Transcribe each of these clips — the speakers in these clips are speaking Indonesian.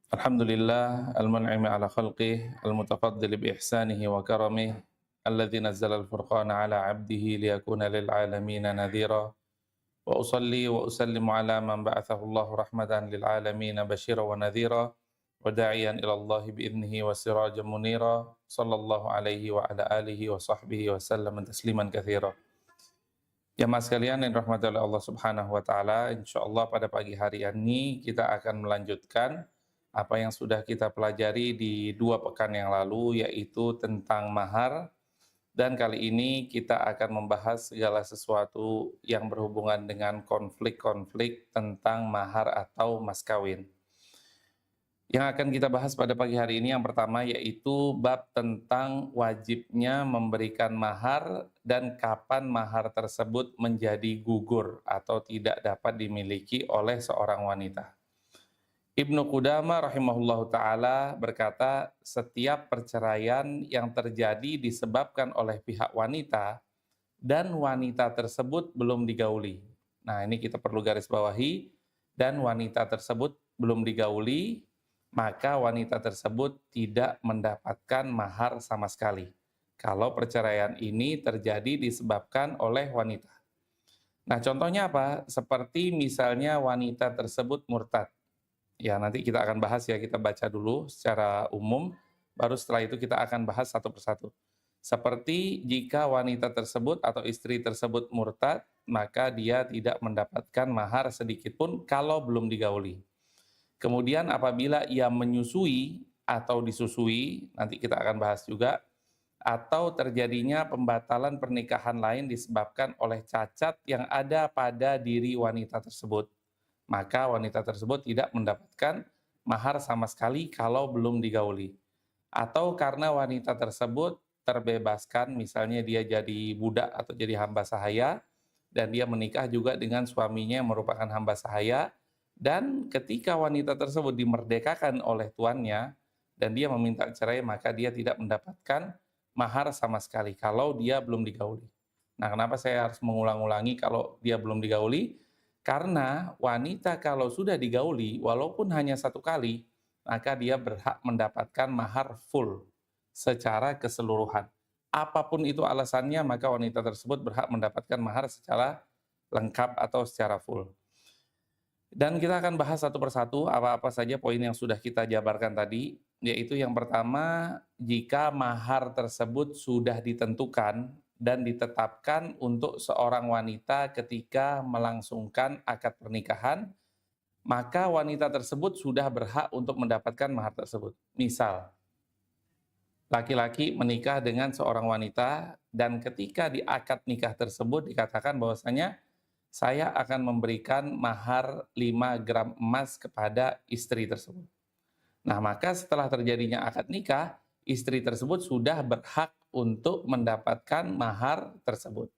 Alhamdulillah al-mun'imi ala khalqih al-mutafaddili bi ihsanihi wa karamih alladzi nazzala al-furqana ala 'abdihi liyakuna lil 'alamina nadhira wa usalli wa usallimu ala man ba'athahu Allahu rahmatan lil 'alamina basyira wa nadhira wa da'iyan ila Allah bi idnihi wa sirajan munira sallallahu alaihi wa ala alihi wa sahbihi wa sallam tasliman katsira. Jamaah sekalian yang dirahmati oleh Allah Subhanahu wa taala, insyaallah pada pagi hari ini kita akan melanjutkan apa yang sudah kita pelajari di 2 pekan yang lalu, yaitu tentang mahar, dan kali ini kita akan membahas segala sesuatu yang berhubungan dengan konflik-konflik tentang mahar atau mas kawin. Yang akan kita bahas pada pagi hari ini yang pertama yaitu bab tentang wajibnya memberikan mahar dan kapan mahar tersebut menjadi gugur atau tidak dapat dimiliki oleh seorang wanita. Ibnu Qudamah rahimahullahu taala berkata, setiap perceraian yang terjadi disebabkan oleh pihak wanita dan wanita tersebut belum digauli. Nah, ini kita perlu garis bawahi, dan wanita tersebut belum digauli, maka wanita tersebut tidak mendapatkan mahar sama sekali. Kalau perceraian ini terjadi disebabkan oleh wanita. Nah, contohnya apa? Seperti misalnya wanita tersebut murtad. Ya, nanti kita akan bahas ya, kita baca dulu secara umum, baru setelah itu kita akan bahas satu persatu. Seperti jika wanita tersebut atau istri tersebut murtad, maka dia tidak mendapatkan mahar sedikit pun kalau belum digauli. Kemudian apabila ia menyusui atau disusui, nanti kita akan bahas juga, atau terjadinya pembatalan pernikahan lain disebabkan oleh cacat yang ada pada diri wanita tersebut, maka wanita tersebut tidak mendapatkan mahar sama sekali kalau belum digauli. Atau karena wanita tersebut terbebaskan, misalnya dia jadi budak atau jadi hamba sahaya, dan dia menikah juga dengan suaminya yang merupakan hamba sahaya, dan ketika wanita tersebut dimerdekakan oleh tuannya, dan dia meminta cerai, maka dia tidak mendapatkan mahar sama sekali kalau dia belum digauli. Nah, kenapa saya harus mengulang-ulangi kalau dia belum digauli? Karena wanita kalau sudah digauli, walaupun hanya 1 kali, maka dia berhak mendapatkan mahar full secara keseluruhan. Apapun itu alasannya, maka wanita tersebut berhak mendapatkan mahar secara lengkap atau secara full. Dan kita akan bahas satu persatu apa-apa saja poin yang sudah kita jabarkan tadi, yaitu yang pertama, jika mahar tersebut sudah ditentukan dan ditetapkan untuk seorang wanita ketika melangsungkan akad pernikahan, maka wanita tersebut sudah berhak untuk mendapatkan mahar tersebut. Misal, laki-laki menikah dengan seorang wanita dan ketika di akad nikah tersebut dikatakan bahwasanya saya akan memberikan mahar 5 gram emas kepada istri tersebut. Nah, maka setelah terjadinya akad nikah, istri tersebut sudah berhak untuk mendapatkan mahar tersebut.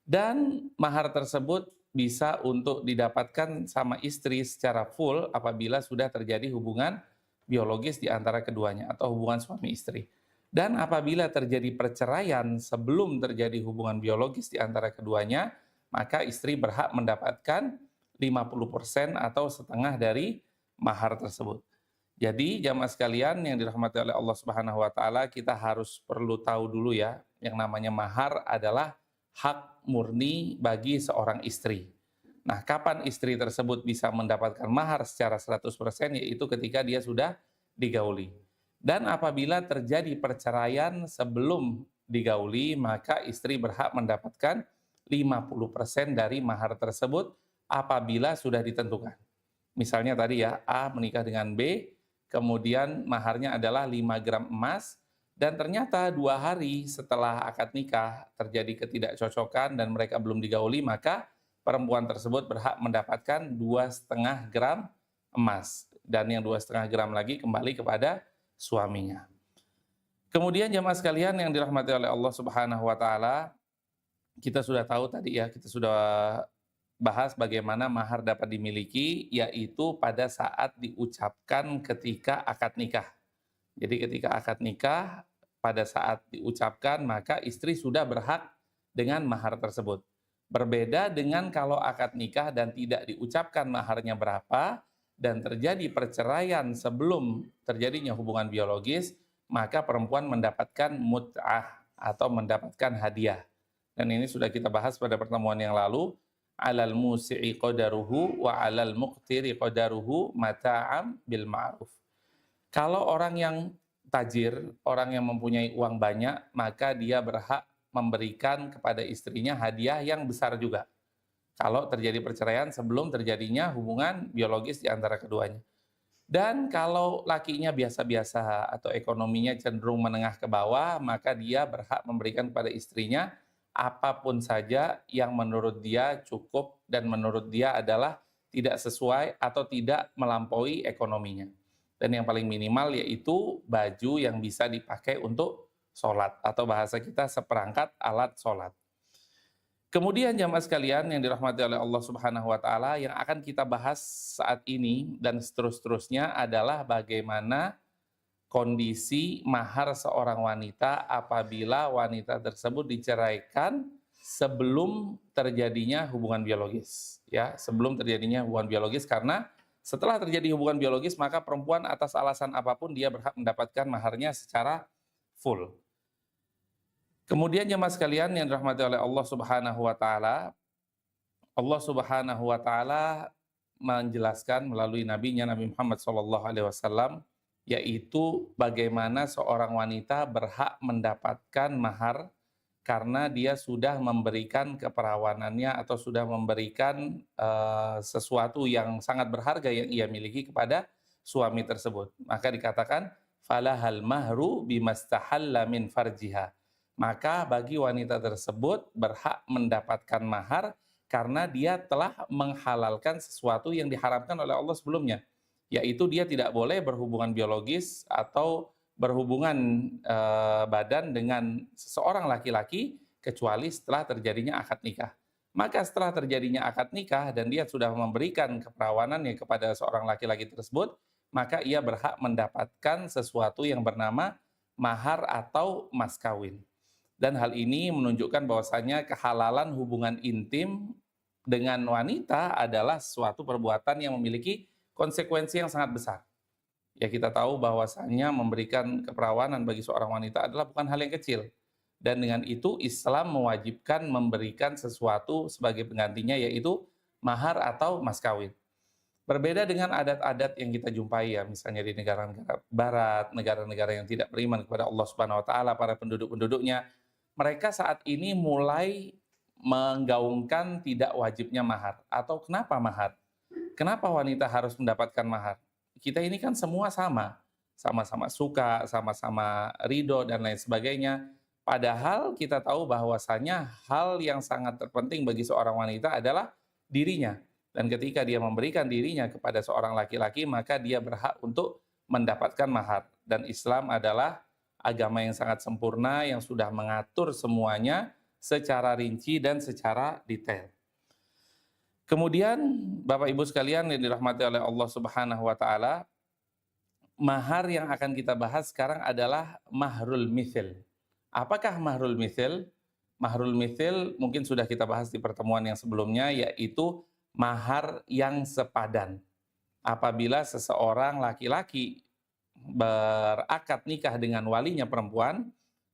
Dan mahar tersebut bisa untuk didapatkan sama istri secara full apabila sudah terjadi hubungan biologis di antara keduanya atau hubungan suami istri. Dan apabila terjadi perceraian sebelum terjadi hubungan biologis di antara keduanya, maka istri berhak mendapatkan 50% atau setengah dari mahar tersebut. Jadi jamaah sekalian yang dirahmati oleh Allah Subhanahu wa taala, kita harus perlu tahu dulu ya, yang namanya mahar adalah hak murni bagi seorang istri. Nah, kapan istri tersebut bisa mendapatkan mahar secara 100% yaitu ketika dia sudah digauli. Dan apabila terjadi perceraian sebelum digauli, maka istri berhak mendapatkan 50% dari mahar tersebut apabila sudah ditentukan. Misalnya tadi ya, A menikah dengan B, kemudian maharnya adalah 5 gram emas, dan ternyata 2 hari setelah akad nikah terjadi ketidakcocokan dan mereka belum digauli, maka perempuan tersebut berhak mendapatkan 2,5 gram emas, dan yang 2,5 gram lagi kembali kepada suaminya. Kemudian jemaah sekalian yang dirahmati oleh Allah Subhanahu wa taala, kita sudah tahu tadi ya, kita sudah bahas bagaimana mahar dapat dimiliki, yaitu pada saat diucapkan ketika akad nikah. Jadi ketika akad nikah, pada saat diucapkan, maka istri sudah berhak dengan mahar tersebut. Berbeda dengan kalau akad nikah dan tidak diucapkan maharnya berapa, dan terjadi perceraian sebelum terjadinya hubungan biologis, maka perempuan mendapatkan mut'ah atau mendapatkan hadiah. Dan ini sudah kita bahas pada pertemuan yang lalu, alal musi'i qadaruhu wa alal muqtiri qadaruhu mata'am bil ma'ruf. Kalau orang yang tajir, orang yang mempunyai uang banyak, maka dia berhak memberikan kepada istrinya hadiah yang besar juga. Kalau terjadi perceraian sebelum terjadinya hubungan biologis di antara keduanya. Dan kalau lakinya biasa-biasa atau ekonominya cenderung menengah ke bawah, maka dia berhak memberikan kepada istrinya apapun saja yang menurut dia cukup dan menurut dia adalah tidak sesuai atau tidak melampaui ekonominya. Dan yang paling minimal yaitu baju yang bisa dipakai untuk sholat atau bahasa kita seperangkat alat sholat. Kemudian jamaah sekalian yang dirahmati oleh Allah Subhanahu wa taala, yang akan kita bahas saat ini dan seterusnya adalah bagaimana kondisi mahar seorang wanita apabila wanita tersebut diceraikan sebelum terjadinya hubungan biologis, ya, sebelum terjadinya hubungan biologis, karena setelah terjadi hubungan biologis maka perempuan atas alasan apapun dia berhak mendapatkan maharnya secara full. Kemudian jemaah sekalian yang dirahmati oleh Allah Subhanahu wa taala, Allah Subhanahu wa taala menjelaskan melalui nabinya Nabi Muhammad SAW, yaitu bagaimana seorang wanita berhak mendapatkan mahar karena dia sudah memberikan keperawanannya atau sudah memberikan sesuatu yang sangat berharga yang ia miliki kepada suami tersebut. Maka dikatakan falahal mahru bimastahalla min farjiha. Maka bagi wanita tersebut berhak mendapatkan mahar karena dia telah menghalalkan sesuatu yang diharamkan oleh Allah sebelumnya, yaitu dia tidak boleh berhubungan biologis atau berhubungan badan dengan seseorang laki-laki kecuali setelah terjadinya akad nikah. Maka setelah terjadinya akad nikah dan dia sudah memberikan keperawanannya kepada seorang laki-laki tersebut, maka ia berhak mendapatkan sesuatu yang bernama mahar atau mas kawin. Dan hal ini menunjukkan bahwasanya kehalalan hubungan intim dengan wanita adalah suatu perbuatan yang memiliki konsekuensi yang sangat besar. Ya, kita tahu bahwasanya memberikan keperawanan bagi seorang wanita adalah bukan hal yang kecil. Dan dengan itu Islam mewajibkan memberikan sesuatu sebagai penggantinya, yaitu mahar atau mas kawin. Berbeda dengan adat-adat yang kita jumpai ya, misalnya di negara-negara barat, negara-negara yang tidak beriman kepada Allah Subhanahu wa taala, para penduduk-penduduknya, mereka saat ini mulai menggaungkan tidak wajibnya mahar. Atau kenapa mahar? Kenapa wanita harus mendapatkan mahar? Kita ini kan semua sama, sama-sama suka, sama-sama ridho dan lain sebagainya. Padahal kita tahu bahwasanya hal yang sangat terpenting bagi seorang wanita adalah dirinya. Dan ketika dia memberikan dirinya kepada seorang laki-laki, maka dia berhak untuk mendapatkan mahar. Dan Islam adalah agama yang sangat sempurna yang sudah mengatur semuanya secara rinci dan secara detail. Kemudian Bapak Ibu sekalian yang dirahmati oleh Allah Subhanahu wa taala, mahar yang akan kita bahas sekarang adalah mahrul mithil. Apakah mahrul mithil? Mahrul mithil mungkin sudah kita bahas di pertemuan yang sebelumnya, yaitu mahar yang sepadan. Apabila seseorang laki-laki berakad nikah dengan walinya perempuan,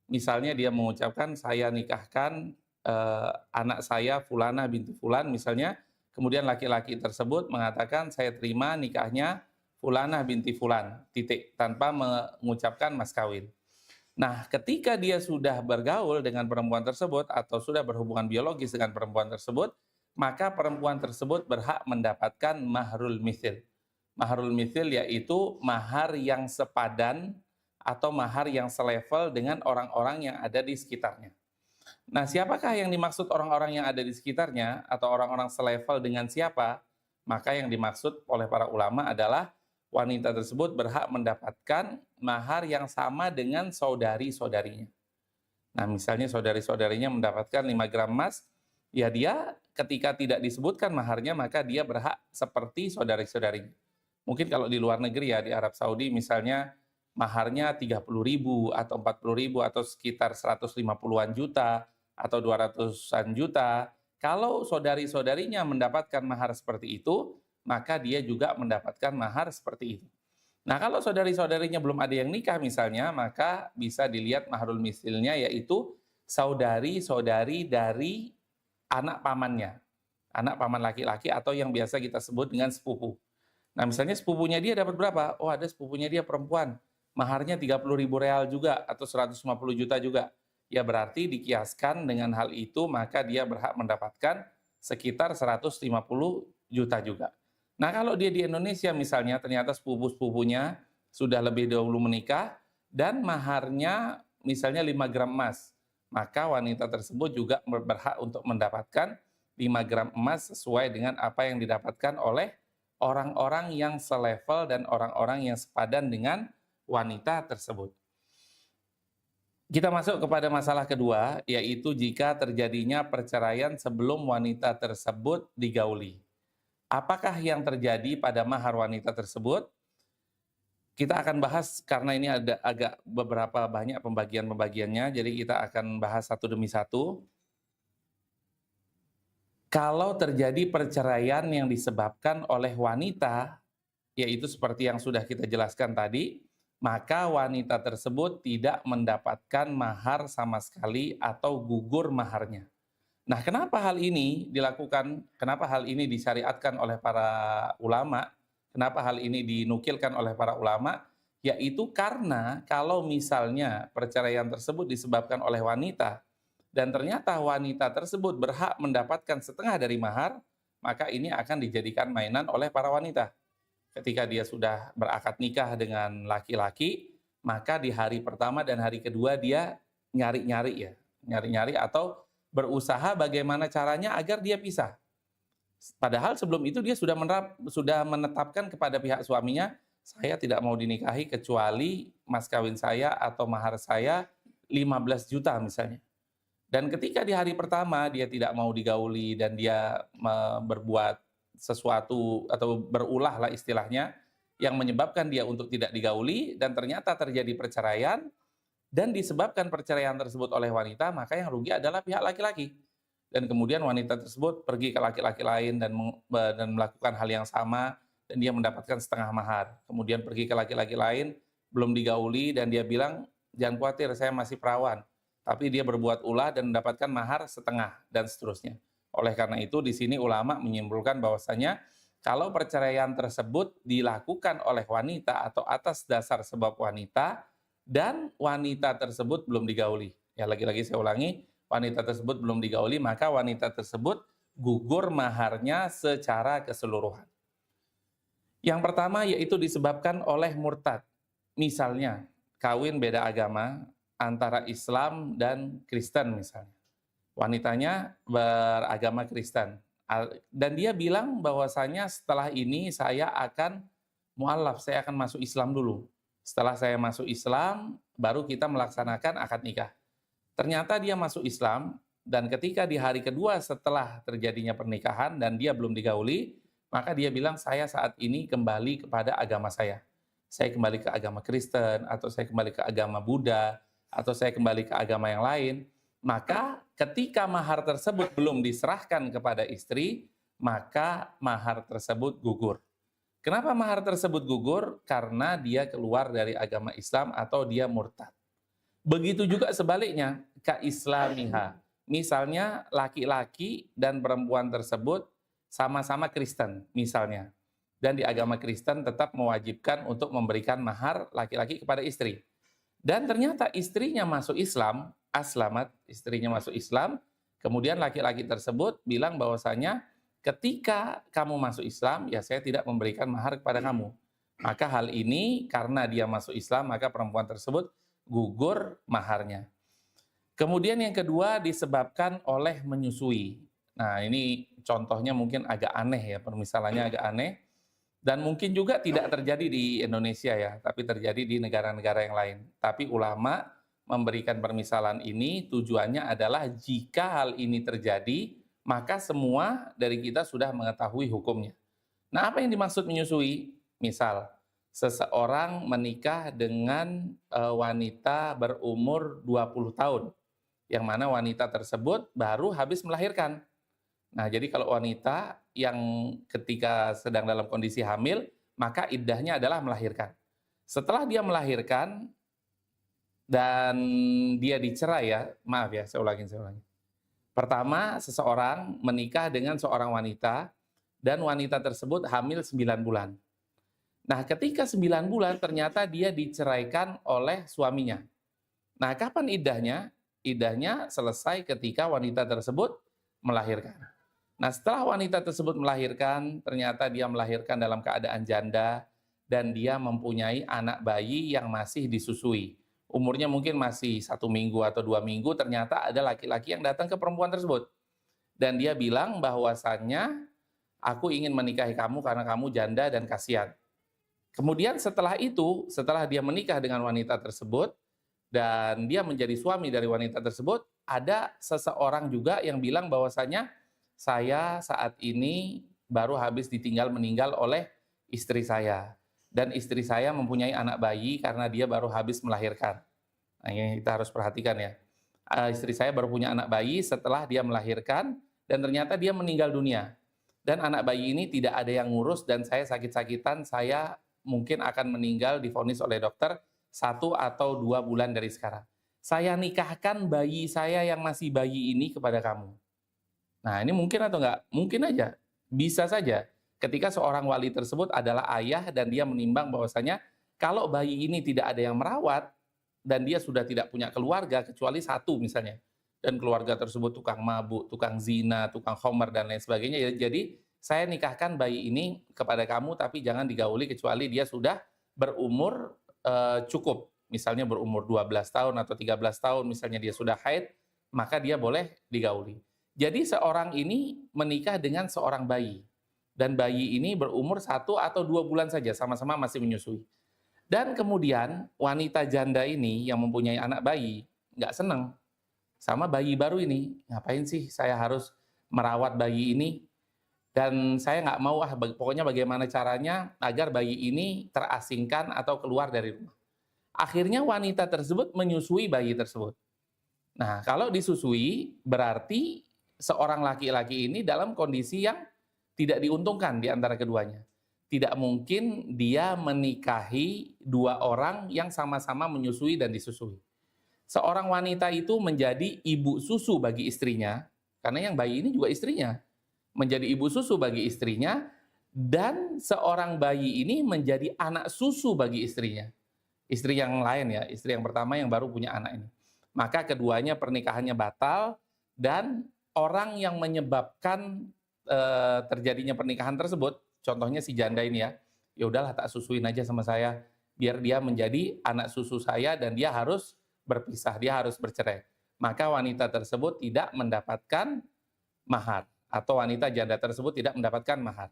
misalnya dia mengucapkan saya nikahkan anak saya Fulanah binti Fulan misalnya, kemudian laki-laki tersebut mengatakan saya terima nikahnya Fulanah binti Fulan, titik, tanpa mengucapkan mas kawin. Nah, ketika dia sudah bergaul dengan perempuan tersebut atau sudah berhubungan biologis dengan perempuan tersebut, maka perempuan tersebut berhak mendapatkan mahrul mithil. Mahrul mithil yaitu mahar yang sepadan atau mahar yang selevel dengan orang-orang yang ada di sekitarnya. Nah, siapakah yang dimaksud orang-orang yang ada di sekitarnya atau orang-orang selevel dengan siapa? Maka yang dimaksud oleh para ulama adalah wanita tersebut berhak mendapatkan mahar yang sama dengan saudari-saudarinya. Nah, misalnya saudari-saudarinya mendapatkan 5 gram emas, ya dia ketika tidak disebutkan maharnya, maka dia berhak seperti saudari-saudarinya. Mungkin kalau di luar negeri ya, di Arab Saudi misalnya maharnya 30.000 atau 40.000 atau sekitar 150-an juta atau 200-an juta. Kalau saudari-saudarinya mendapatkan mahar seperti itu, maka dia juga mendapatkan mahar seperti itu. Nah, kalau saudari-saudarinya belum ada yang nikah misalnya, maka bisa dilihat maharul misilnya, yaitu saudari-saudari dari anak pamannya, anak paman laki-laki atau yang biasa kita sebut dengan sepupu. Nah, misalnya sepupunya dia dapat berapa? Oh, ada sepupunya dia perempuan, maharnya 30.000 real juga atau 150 juta juga. Ya berarti dikiaskan dengan hal itu, maka dia berhak mendapatkan sekitar 150 juta juga. Nah, kalau dia di Indonesia misalnya, ternyata sepupu-sepupunya sudah lebih dahulu menikah dan maharnya misalnya 5 gram emas, maka wanita tersebut juga berhak untuk mendapatkan 5 gram emas sesuai dengan apa yang didapatkan oleh orang-orang yang selevel dan orang-orang yang sepadan dengan wanita tersebut. Kita masuk kepada masalah kedua, yaitu jika terjadinya perceraian sebelum wanita tersebut digauli. Apakah yang terjadi pada mahar wanita tersebut? Kita akan bahas karena ini ada agak beberapa banyak pembagian-pembagiannya, jadi kita akan bahas satu demi satu. Kalau terjadi perceraian yang disebabkan oleh wanita, yaitu seperti yang sudah kita jelaskan tadi, maka wanita tersebut tidak mendapatkan mahar sama sekali atau gugur maharnya. Nah, kenapa hal ini dilakukan? Kenapa hal ini disyariatkan oleh para ulama? Kenapa hal ini dinukilkan oleh para ulama? Yaitu karena kalau misalnya perceraian tersebut disebabkan oleh wanita, dan ternyata wanita tersebut berhak mendapatkan setengah dari mahar, maka ini akan dijadikan mainan oleh para wanita. Ketika dia sudah berakad nikah dengan laki-laki, maka di hari pertama dan hari kedua dia nyari-nyari atau berusaha bagaimana caranya agar dia pisah. Padahal sebelum itu dia sudah menetapkan kepada pihak suaminya, saya tidak mau dinikahi kecuali mas kawin saya atau mahar saya 15 juta misalnya. Dan ketika di hari pertama dia tidak mau digauli dan dia berbuat sesuatu atau berulah lah istilahnya, yang menyebabkan dia untuk tidak digauli dan ternyata terjadi perceraian, dan disebabkan perceraian tersebut oleh wanita, maka yang rugi adalah pihak laki-laki. Dan kemudian wanita tersebut pergi ke laki-laki lain dan melakukan hal yang sama, dan dia mendapatkan setengah mahar. Kemudian pergi ke laki-laki lain, belum digauli, dan dia bilang, jangan khawatir, saya masih perawan. Tapi dia berbuat ulah dan mendapatkan mahar setengah, dan seterusnya. Oleh karena itu, di sini ulama menyimpulkan bahwasanya kalau perceraian tersebut dilakukan oleh wanita atau atas dasar sebab wanita, dan wanita tersebut belum digauli. Ya, lagi-lagi saya ulangi, wanita tersebut belum digauli, maka wanita tersebut gugur maharnya secara keseluruhan. Yang pertama yaitu disebabkan oleh murtad. Misalnya, kawin beda agama antara Islam dan Kristen misalnya. Wanitanya beragama Kristen. Dan dia bilang bahwasanya setelah ini saya akan mu'alaf, saya akan masuk Islam dulu. Setelah saya masuk Islam, baru kita melaksanakan akad nikah. Ternyata dia masuk Islam, dan ketika di hari kedua setelah terjadinya pernikahan dan dia belum digauli, maka dia bilang, saya saat ini kembali kepada agama saya. Saya kembali ke agama Kristen, atau saya kembali ke agama Buddha, atau saya kembali ke agama yang lain. Maka ketika mahar tersebut belum diserahkan kepada istri, maka mahar tersebut gugur. Kenapa mahar tersebut gugur? Karena dia keluar dari agama Islam atau dia murtad. Begitu juga sebaliknya, ka-islamiha. Misalnya laki-laki dan perempuan tersebut sama-sama Kristen misalnya. Dan di agama Kristen tetap mewajibkan untuk memberikan mahar laki-laki kepada istri. Dan ternyata istrinya masuk Islam, aslamat, istrinya masuk Islam, kemudian laki-laki tersebut bilang bahwasanya ketika kamu masuk Islam, ya saya tidak memberikan mahar kepada kamu. Maka hal ini karena dia masuk Islam, maka perempuan tersebut gugur maharnya. Kemudian yang kedua disebabkan oleh menyusui. Nah, ini contohnya mungkin agak aneh ya, permisalannya agak aneh. Dan mungkin juga tidak terjadi di Indonesia ya, tapi terjadi di negara-negara yang lain. Tapi ulama memberikan permisalan ini tujuannya adalah jika hal ini terjadi, maka semua dari kita sudah mengetahui hukumnya. Nah, apa yang dimaksud menyusui? Misal, seseorang menikah dengan wanita berumur 20 tahun, yang mana wanita tersebut baru habis melahirkan. Nah, jadi kalau wanita yang ketika sedang dalam kondisi hamil, maka iddahnya adalah melahirkan. Setelah dia melahirkan dan dia dicerai ya, maaf ya, saya ulangi. Pertama, seseorang menikah dengan seorang wanita dan wanita tersebut hamil 9 bulan. Nah, ketika 9 bulan ternyata dia diceraikan oleh suaminya. Nah, kapan iddahnya? Iddahnya selesai ketika wanita tersebut melahirkan. Nah, setelah wanita tersebut melahirkan, ternyata dia melahirkan dalam keadaan janda dan dia mempunyai anak bayi yang masih disusui. Umurnya mungkin masih 1 minggu atau 2 minggu, ternyata ada laki-laki yang datang ke perempuan tersebut. Dan dia bilang bahwasannya, aku ingin menikahi kamu karena kamu janda dan kasihan. Kemudian setelah itu, setelah dia menikah dengan wanita tersebut, dan dia menjadi suami dari wanita tersebut, ada seseorang juga yang bilang bahwasanya, saya saat ini baru habis ditinggal meninggal oleh istri saya. Dan istri saya mempunyai anak bayi karena dia baru habis melahirkan. Nah, ini kita harus perhatikan ya. Istri saya baru punya anak bayi setelah dia melahirkan, dan ternyata dia meninggal dunia. Dan anak bayi ini tidak ada yang ngurus, dan saya sakit-sakitan, saya mungkin akan meninggal divonis oleh dokter 1 atau 2 bulan dari sekarang. Saya nikahkan bayi saya yang masih bayi ini kepada kamu. Nah, ini mungkin atau enggak? Mungkin aja. Bisa saja. Ketika seorang wali tersebut adalah ayah dan dia menimbang bahwasanya kalau bayi ini tidak ada yang merawat dan dia sudah tidak punya keluarga kecuali satu misalnya, dan keluarga tersebut tukang mabuk, tukang zina, tukang khomer dan lain sebagainya, ya, jadi saya nikahkan bayi ini kepada kamu tapi jangan digauli kecuali dia sudah berumur cukup, misalnya berumur 12 tahun atau 13 tahun, misalnya dia sudah haid, maka dia boleh digauli. Jadi seorang ini menikah dengan seorang bayi, dan bayi ini berumur 1 atau 2 bulan saja, sama-sama masih menyusui. Dan kemudian wanita janda ini yang mempunyai anak bayi, nggak senang sama bayi baru ini. Ngapain sih saya harus merawat bayi ini? Dan saya nggak mau, pokoknya bagaimana caranya agar bayi ini terasingkan atau keluar dari rumah. Akhirnya wanita tersebut menyusui bayi tersebut. Nah, kalau disusui berarti seorang laki-laki ini dalam kondisi yang tidak diuntungkan di antara keduanya. Tidak mungkin dia menikahi 2 orang yang sama-sama menyusui dan disusui. Seorang wanita itu menjadi ibu susu bagi istrinya, karena yang bayi ini juga istrinya. Menjadi ibu susu bagi istrinya, dan seorang bayi ini menjadi anak susu bagi istrinya. Istri yang lain ya, istri yang pertama yang baru punya anak ini. Maka keduanya pernikahannya batal, dan orang yang menyebabkan terjadinya pernikahan tersebut, contohnya si janda ini ya udahlah tak susuin aja sama saya, biar dia menjadi anak susu saya dan dia harus berpisah, dia harus bercerai. Maka wanita tersebut tidak mendapatkan mahar, atau wanita janda tersebut tidak mendapatkan mahar.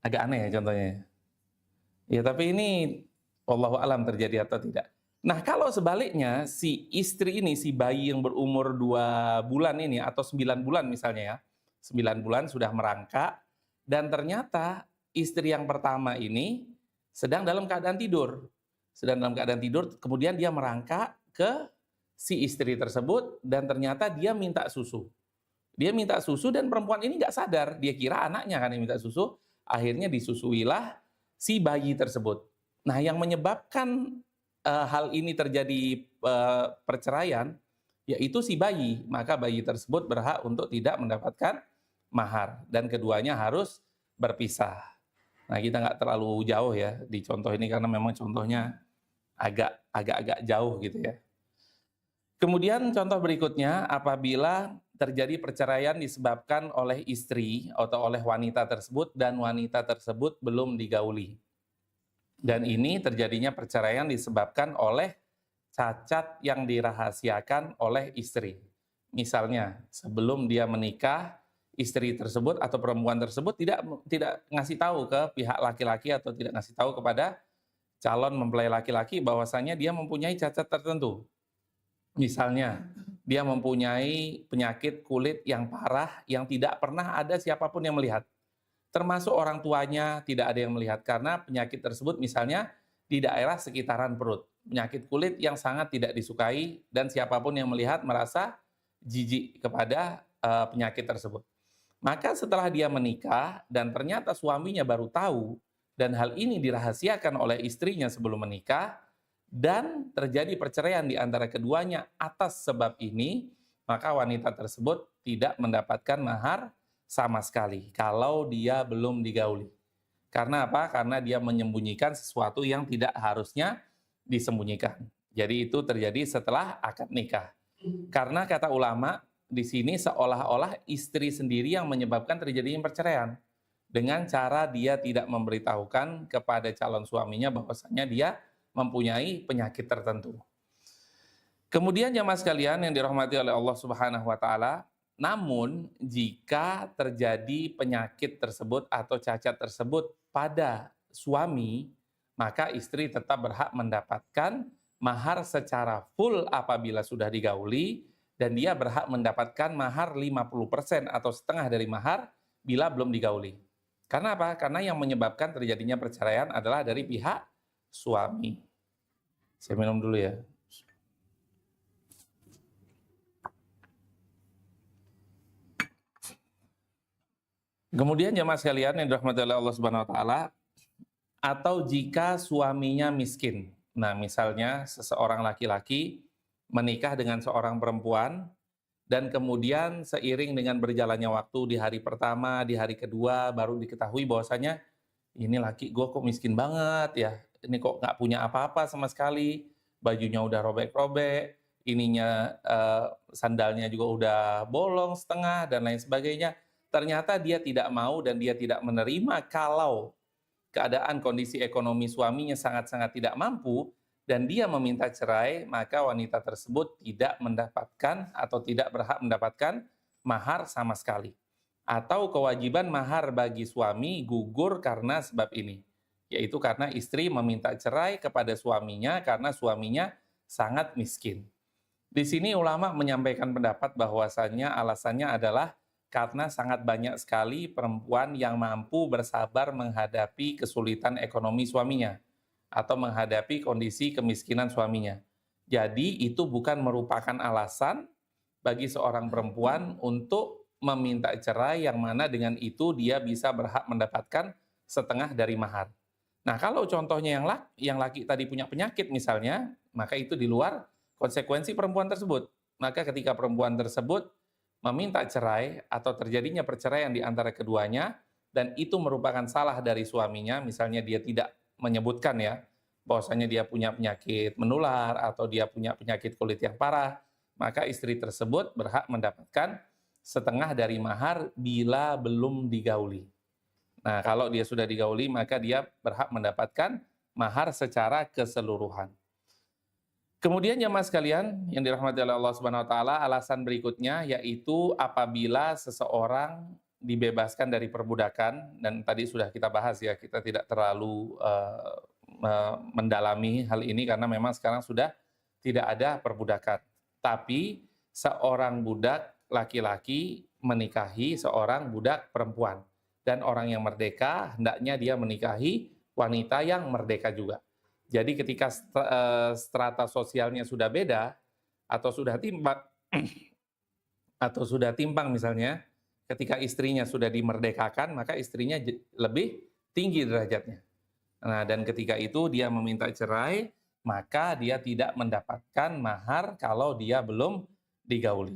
Agak aneh ya contohnya. Ya, tapi ini wallahu alam terjadi atau tidak. Nah, kalau sebaliknya si istri ini, si bayi yang berumur 2 bulan ini atau 9 bulan misalnya ya, 9 bulan sudah merangkak, dan ternyata istri yang pertama ini sedang dalam keadaan tidur. Sedang dalam keadaan tidur, kemudian dia merangkak ke si istri tersebut dan ternyata dia minta susu. Dia minta susu dan perempuan ini nggak sadar, dia kira anaknya kan yang minta susu, akhirnya disusuilah si bayi tersebut. Nah, yang menyebabkan hal ini terjadi perceraian, yaitu si bayi. Maka bayi tersebut berhak untuk tidak mendapatkan mahar, dan keduanya harus berpisah. Nah, kita nggak terlalu jauh ya di contoh ini karena memang contohnya agak-agak jauh gitu ya. Kemudian contoh berikutnya, apabila terjadi perceraian disebabkan oleh istri atau oleh wanita tersebut dan wanita tersebut belum digauli. Dan ini terjadinya perceraian disebabkan oleh cacat yang dirahasiakan oleh istri. Misalnya, sebelum dia menikah, istri tersebut atau perempuan tersebut tidak ngasih tahu ke pihak laki-laki atau tidak ngasih tahu kepada calon mempelai laki-laki bahwasanya dia mempunyai cacat tertentu. Misalnya, dia mempunyai penyakit kulit yang parah yang tidak pernah ada siapapun yang melihat. Termasuk orang tuanya tidak ada yang melihat karena penyakit tersebut misalnya di daerah sekitaran perut. Penyakit kulit yang sangat tidak disukai dan siapapun yang melihat merasa jijik kepada penyakit tersebut. Maka setelah dia menikah dan ternyata suaminya baru tahu dan hal ini dirahasiakan oleh istrinya sebelum menikah dan terjadi perceraian di antara keduanya atas sebab ini, maka wanita tersebut tidak mendapatkan mahar sama sekali kalau dia belum digauli. Karena apa? Karena dia menyembunyikan sesuatu yang tidak harusnya disembunyikan. Jadi itu terjadi setelah akad nikah. Karena kata ulama, di sini seolah-olah istri sendiri yang menyebabkan terjadinya perceraian. Dengan cara dia tidak memberitahukan kepada calon suaminya bahwasanya dia mempunyai penyakit tertentu. Kemudian jamaah sekalian yang dirahmati oleh Allah Subhanahu wa taala, namun jika terjadi penyakit tersebut atau cacat tersebut pada suami, maka istri tetap berhak mendapatkan mahar secara full apabila sudah digauli dan dia berhak mendapatkan mahar 50% atau setengah dari mahar bila belum digauli. Karena apa? Karena yang menyebabkan terjadinya perceraian adalah dari pihak suami. Saya minum dulu ya. Kemudian jemaah sekalian yang dirahmati oleh Allah Subhanahu wa taala, atau jika suaminya miskin. Nah, misalnya seseorang laki-laki menikah dengan seorang perempuan dan kemudian seiring dengan berjalannya waktu di hari pertama, di hari kedua baru diketahui bahwasanya ini laki gue kok miskin banget ya, ini kok nggak punya apa-apa sama sekali, bajunya udah robek-robek, ininya sandalnya juga udah bolong setengah dan lain sebagainya. Ternyata dia tidak mau dan dia tidak menerima kalau keadaan kondisi ekonomi suaminya sangat-sangat tidak mampu dan dia meminta cerai, maka wanita tersebut tidak mendapatkan atau tidak berhak mendapatkan mahar sama sekali. Atau kewajiban mahar bagi suami gugur karena sebab ini, yaitu karena istri meminta cerai kepada suaminya karena suaminya sangat miskin. Di sini ulama menyampaikan pendapat bahwasannya alasannya adalah karena sangat banyak sekali perempuan yang mampu bersabar menghadapi kesulitan ekonomi suaminya atau menghadapi kondisi kemiskinan suaminya. Jadi itu bukan merupakan alasan bagi seorang perempuan untuk meminta cerai yang mana dengan itu dia bisa berhak mendapatkan setengah dari mahar. Nah, kalau contohnya yang laki tadi punya penyakit misalnya, maka itu di luar konsekuensi perempuan tersebut. Maka ketika perempuan tersebut meminta cerai atau terjadinya perceraian di antara keduanya dan itu merupakan salah dari suaminya, misalnya dia tidak menyebutkan ya bahwasanya dia punya penyakit menular atau dia punya penyakit kulit yang parah, maka istri tersebut berhak mendapatkan setengah dari mahar bila belum digauli. Nah, kalau dia sudah digauli maka dia berhak mendapatkan mahar secara keseluruhan. Kemudian jemaah sekalian yang dirahmati oleh Allah Subhanahu wa taala, alasan berikutnya yaitu apabila seseorang dibebaskan dari perbudakan, dan tadi sudah kita bahas ya, kita tidak terlalu mendalami hal ini karena memang sekarang sudah tidak ada perbudakan. Tapi seorang budak laki-laki menikahi seorang budak perempuan dan orang yang merdeka hendaknya dia menikahi wanita yang merdeka juga. Jadi ketika strata sosialnya sudah beda atau sudah timpang atau sudah timpang misalnya, ketika istrinya sudah dimerdekakan, maka istrinya lebih tinggi derajatnya. Nah, dan ketika itu dia meminta cerai, maka dia tidak mendapatkan mahar kalau dia belum digauli.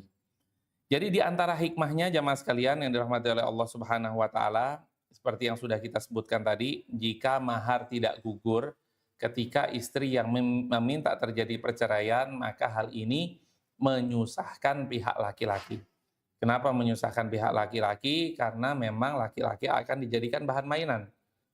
Jadi di antara hikmahnya jamaah sekalian yang dirahmati oleh Allah Subhanahu wa taala, seperti yang sudah kita sebutkan tadi, jika mahar tidak gugur ketika istri yang meminta terjadi perceraian, maka hal ini menyusahkan pihak laki-laki. Kenapa menyusahkan pihak laki-laki? Karena memang laki-laki akan dijadikan bahan mainan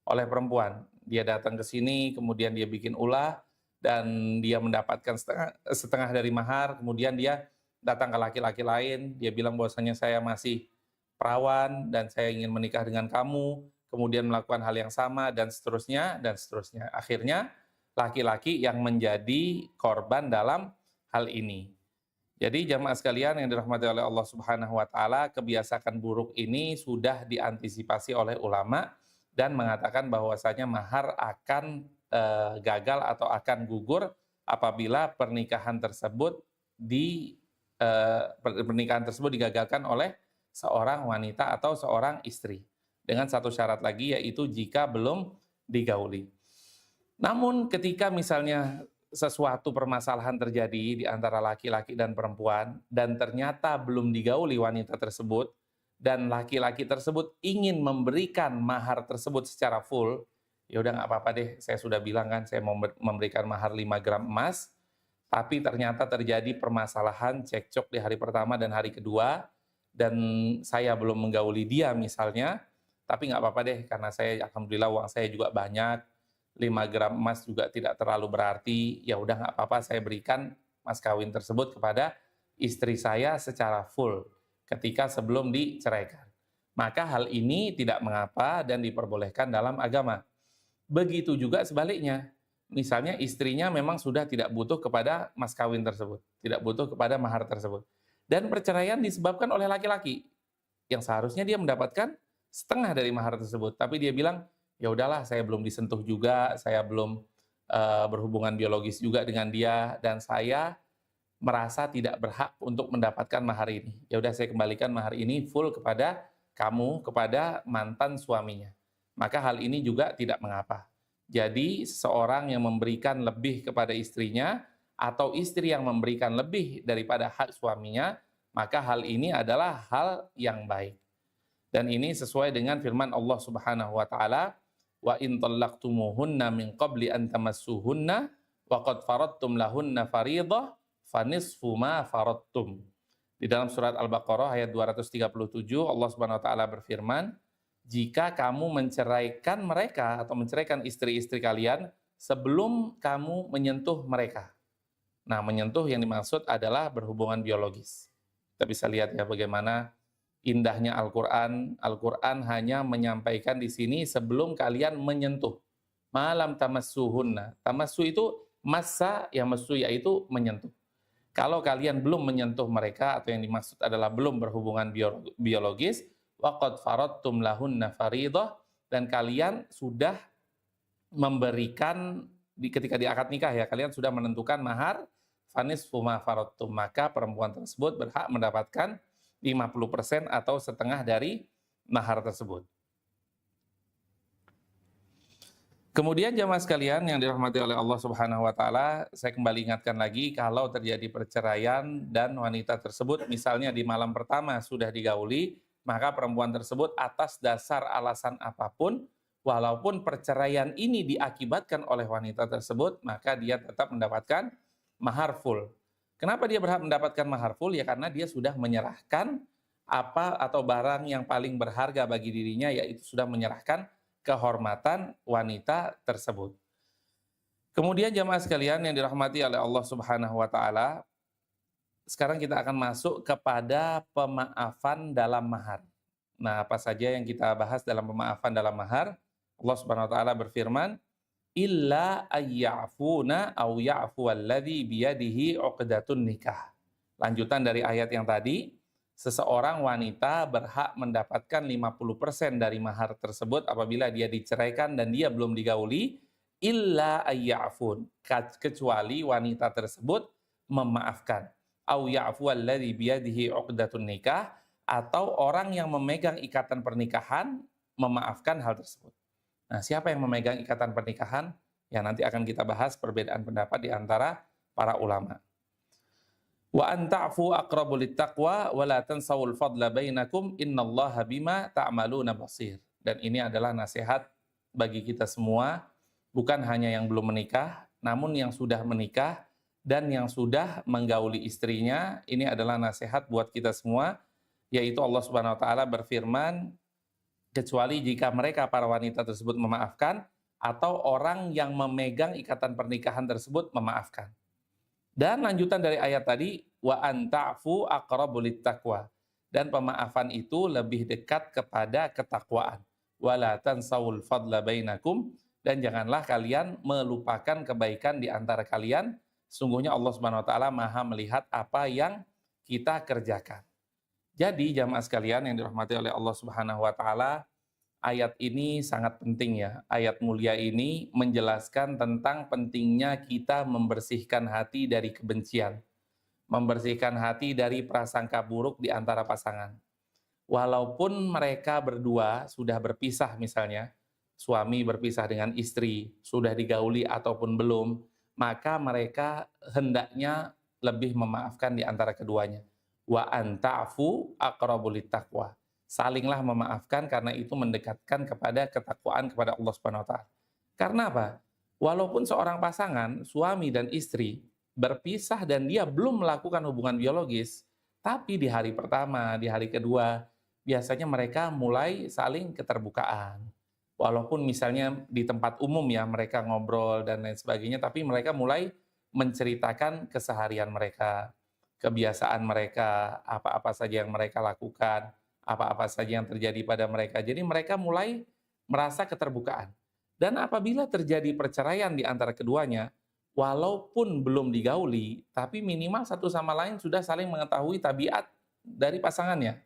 oleh perempuan. Dia datang ke sini, kemudian dia bikin ulah, dan dia mendapatkan setengah dari mahar, kemudian dia datang ke laki-laki lain, dia bilang bahwasanya saya masih perawan, dan saya ingin menikah dengan kamu, kemudian melakukan hal yang sama, dan seterusnya, dan seterusnya. Akhirnya, laki-laki yang menjadi korban dalam hal ini. Jadi jamaah sekalian yang dirahmati oleh Allah Subhanahu wa taala, kebiasaan buruk ini sudah diantisipasi oleh ulama dan mengatakan bahwasanya mahar akan gagal atau akan gugur apabila pernikahan tersebut digagalkan oleh seorang wanita atau seorang istri. Dengan satu syarat lagi, yaitu jika belum digauli. Namun ketika misalnya sesuatu permasalahan terjadi di antara laki-laki dan perempuan, dan ternyata belum digauli wanita tersebut, dan laki-laki tersebut ingin memberikan mahar tersebut secara full, ya udah nggak apa-apa deh, saya sudah bilang kan, saya mau memberikan mahar 5 gram emas, tapi ternyata terjadi permasalahan cekcok di hari pertama dan hari kedua, dan saya belum menggauli dia misalnya, tapi nggak apa-apa deh, karena saya alhamdulillah uang saya juga banyak, 5 gram emas juga tidak terlalu berarti, ya udah nggak apa-apa, saya berikan mas kawin tersebut kepada istri saya secara full ketika sebelum diceraikan. Maka hal ini tidak mengapa dan diperbolehkan dalam agama. Begitu juga sebaliknya. Misalnya istrinya memang sudah tidak butuh kepada mas kawin tersebut, tidak butuh kepada mahar tersebut. Dan perceraian disebabkan oleh laki-laki, yang seharusnya dia mendapatkan setengah dari mahar tersebut, tapi dia bilang, ya udahlah, saya belum disentuh juga, saya belum berhubungan biologis juga dengan dia, dan saya merasa tidak berhak untuk mendapatkan mahar ini. Ya udah, saya kembalikan mahar ini full kepada kamu, kepada mantan suaminya. Maka hal ini juga tidak mengapa. Jadi seseorang yang memberikan lebih kepada istrinya, atau istri yang memberikan lebih daripada hak suaminya, maka hal ini adalah hal yang baik. Dan ini sesuai dengan firman Allah Subhanahu wa taala, wa in talaqtumuhunna min qabli an tamassuhunna wa qad faradtum lahunna fariidah fanisfu ma faradtum. Di dalam surat Al-Baqarah ayat 237 Allah Subhanahu wa taala berfirman, jika kamu menceraikan mereka atau menceraikan istri-istri kalian sebelum kamu menyentuh mereka. Nah, menyentuh yang dimaksud adalah berhubungan biologis. Kita bisa lihat ya bagaimana indahnya Al-Quran. Al-Quran hanya menyampaikan di sini sebelum kalian menyentuh. Malam tamassuhunna. Tamassu itu massa, yang massu yaitu menyentuh. Kalau kalian belum menyentuh mereka, atau yang dimaksud adalah belum berhubungan biologis, waqad faradtum lahunna fariidah, dan kalian sudah memberikan, ketika di akad nikah ya, kalian sudah menentukan mahar, fanisfu ma faradtum, maka perempuan tersebut berhak mendapatkan 50% atau setengah dari mahar tersebut. Kemudian jamaah sekalian yang dirahmati oleh Allah Subhanahu wa taala, saya kembali ingatkan lagi, kalau terjadi perceraian dan wanita tersebut misalnya di malam pertama sudah digauli, maka perempuan tersebut atas dasar alasan apapun, walaupun perceraian ini diakibatkan oleh wanita tersebut, maka dia tetap mendapatkan mahar full. Kenapa dia berhak mendapatkan mahar full? Ya karena dia sudah menyerahkan apa atau barang yang paling berharga bagi dirinya, yaitu sudah menyerahkan kehormatan wanita tersebut. Kemudian jamaah sekalian yang dirahmati oleh Allah Subhanahu wa taala, sekarang kita akan masuk kepada pemaafan dalam mahar. Nah, apa saja yang kita bahas dalam pemaafan dalam mahar? Allah Subhanahu wa taala berfirman, illa ayya'funa aw ya'fu alladhi biyadihi 'uqdatun nikah. Lanjutan dari ayat yang tadi, seseorang wanita berhak mendapatkan 50% dari mahar tersebut apabila dia diceraikan dan dia belum digauli, illa ayya'fun, kecuali wanita tersebut memaafkan. Au ya'fu alladhi biyadihi 'uqdatun nikah, atau orang yang memegang ikatan pernikahan memaafkan hal tersebut. Nah, siapa yang memegang ikatan pernikahan? Ya, nanti akan kita bahas perbedaan pendapat di antara para ulama. Wa an ta'fu aqrabu littaqwa wa la tansawul fadla bainakum innallaha bima ta'maluna basir. Dan ini adalah nasihat bagi kita semua, bukan hanya yang belum menikah, namun yang sudah menikah dan yang sudah menggauli istrinya. Ini adalah nasihat buat kita semua, yaitu Allah Subhanahu wa taala berfirman, kecuali jika mereka para wanita tersebut memaafkan, atau orang yang memegang ikatan pernikahan tersebut memaafkan. Dan lanjutan dari ayat tadi, wa an ta'fu aqrabu littaqwa, dan pemaafan itu lebih dekat kepada ketakwaan. Wala tansawul fadla bainakum, dan janganlah kalian melupakan kebaikan di antara kalian. Sungguhnya Allah Subhanahu wa taala Maha melihat apa yang kita kerjakan. Jadi jamaah sekalian yang dirahmati oleh Allah Subhanahu wa taala, ayat ini sangat penting ya. Ayat mulia ini menjelaskan tentang pentingnya kita membersihkan hati dari kebencian, membersihkan hati dari prasangka buruk di antara pasangan. walaupun mereka berdua sudah berpisah misalnya, suami berpisah dengan istri, sudah digauli ataupun belum, maka mereka hendaknya lebih memaafkan di antara keduanya. Wa an ta'fu aqrabu littaqwa. Salinglah memaafkan karena itu mendekatkan kepada ketakwaan kepada Allah Subhanahu wa taala. Karena apa? Walaupun seorang pasangan, suami dan istri berpisah dan dia belum melakukan hubungan biologis, tapi di hari pertama, di hari kedua, biasanya mereka mulai saling keterbukaan. Walaupun misalnya di tempat umum ya mereka ngobrol dan lain sebagainya, tapi mereka mulai menceritakan keseharian mereka, kebiasaan mereka, apa-apa saja yang mereka lakukan, apa-apa saja yang terjadi pada mereka. Jadi mereka mulai merasa keterbukaan. Dan apabila terjadi perceraian di antara keduanya, walaupun belum digauli, tapi minimal satu sama lain sudah saling mengetahui tabiat dari pasangannya.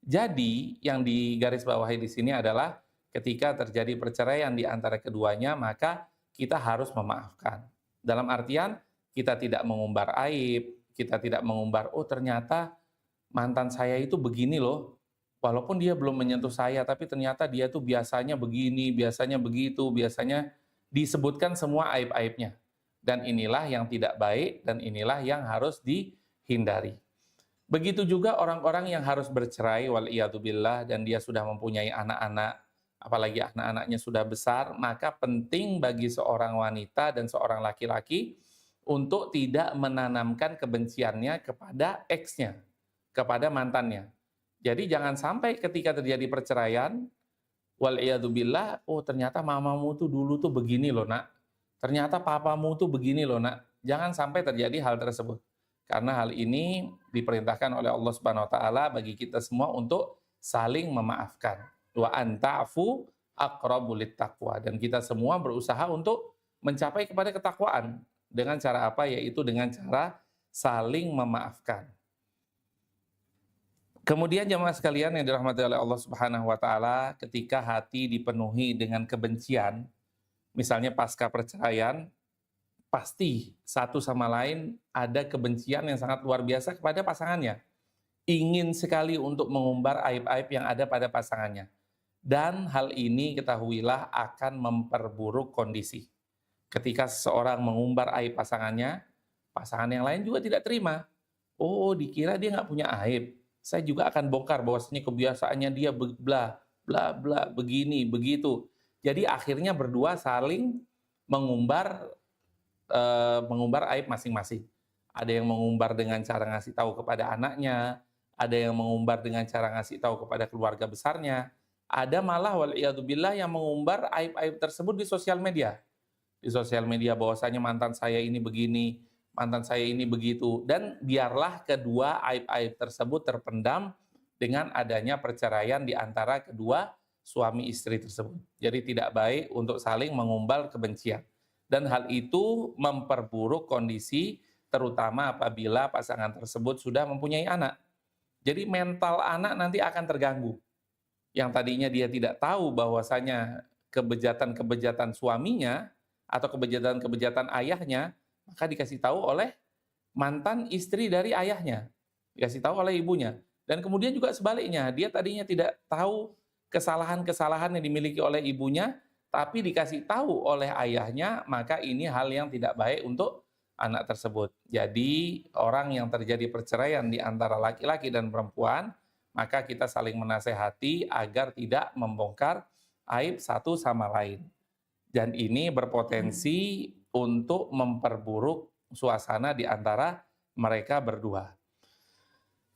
Jadi, yang digarisbawahi di sini adalah ketika terjadi perceraian di antara keduanya, maka kita harus memaafkan. Dalam artian, kita tidak mengumbar aib, kita tidak mengumbar, oh ternyata mantan saya itu begini loh, walaupun dia belum menyentuh saya, tapi ternyata dia tuh biasanya begini, biasanya begitu, biasanya disebutkan semua aib-aibnya. Dan inilah yang tidak baik, dan inilah yang harus dihindari. Begitu juga orang-orang yang harus bercerai, waliyadzubillah, dan dia sudah mempunyai anak-anak, apalagi anak-anaknya sudah besar, maka penting bagi seorang wanita dan seorang laki-laki untuk tidak menanamkan kebenciannya kepada ex-nya, kepada mantannya. Jadi jangan sampai ketika terjadi perceraian, waliyadzubillah, oh ternyata mamamu tuh dulu tuh begini loh nak, ternyata papamu tuh begini loh nak. Jangan sampai terjadi hal tersebut. Karena hal ini diperintahkan oleh Allah Subhanahu wa taala bagi kita semua untuk saling memaafkan. Wa an ta'fu aqrabu littaqwa, dan kita semua berusaha untuk mencapai kepada ketakwaan dengan cara apa? Yaitu dengan cara saling memaafkan. Kemudian jemaah sekalian yang dirahmati oleh Allah Subhanahu wa taala, ketika hati dipenuhi dengan kebencian, misalnya pasca perceraian, pasti satu sama lain ada kebencian yang sangat luar biasa kepada pasangannya. Ingin sekali untuk mengumbar aib-aib yang ada pada pasangannya. Dan hal ini ketahuilah akan memperburuk kondisi. Ketika seseorang mengumbar aib pasangannya, pasangan yang lain juga tidak terima. Oh, dikira dia nggak punya aib. Saya juga akan bongkar bahwasanya kebiasaannya dia bla bla bla begini begitu. Jadi akhirnya berdua saling mengumbar aib masing-masing. Ada yang mengumbar dengan cara ngasih tahu kepada anaknya, ada yang mengumbar dengan cara ngasih tahu kepada keluarga besarnya, ada malah waliyadzubillah yang mengumbar aib-aib tersebut di sosial media. Di sosial media bahwasanya mantan saya ini begini, mantan saya ini begitu, dan biarlah kedua aib-aib tersebut terpendam dengan adanya perceraian di antara kedua suami istri tersebut. Jadi tidak baik untuk saling mengumbar kebencian. Dan hal itu memperburuk kondisi terutama apabila pasangan tersebut sudah mempunyai anak. Jadi mental anak nanti akan terganggu. Yang tadinya dia tidak tahu bahwasanya kebejatan-kebejatan suaminya atau kebejatan-kebejatan ayahnya, maka dikasih tahu oleh mantan istri dari ayahnya, dikasih tahu oleh ibunya. Dan kemudian juga sebaliknya, dia tadinya tidak tahu kesalahan-kesalahan yang dimiliki oleh ibunya, tapi dikasih tahu oleh ayahnya, maka ini hal yang tidak baik untuk anak tersebut. Jadi orang yang terjadi perceraian di antara laki-laki dan perempuan, maka kita saling menasehati agar tidak membongkar aib satu sama lain. Dan ini berpotensi untuk memperburuk suasana di antara mereka berdua.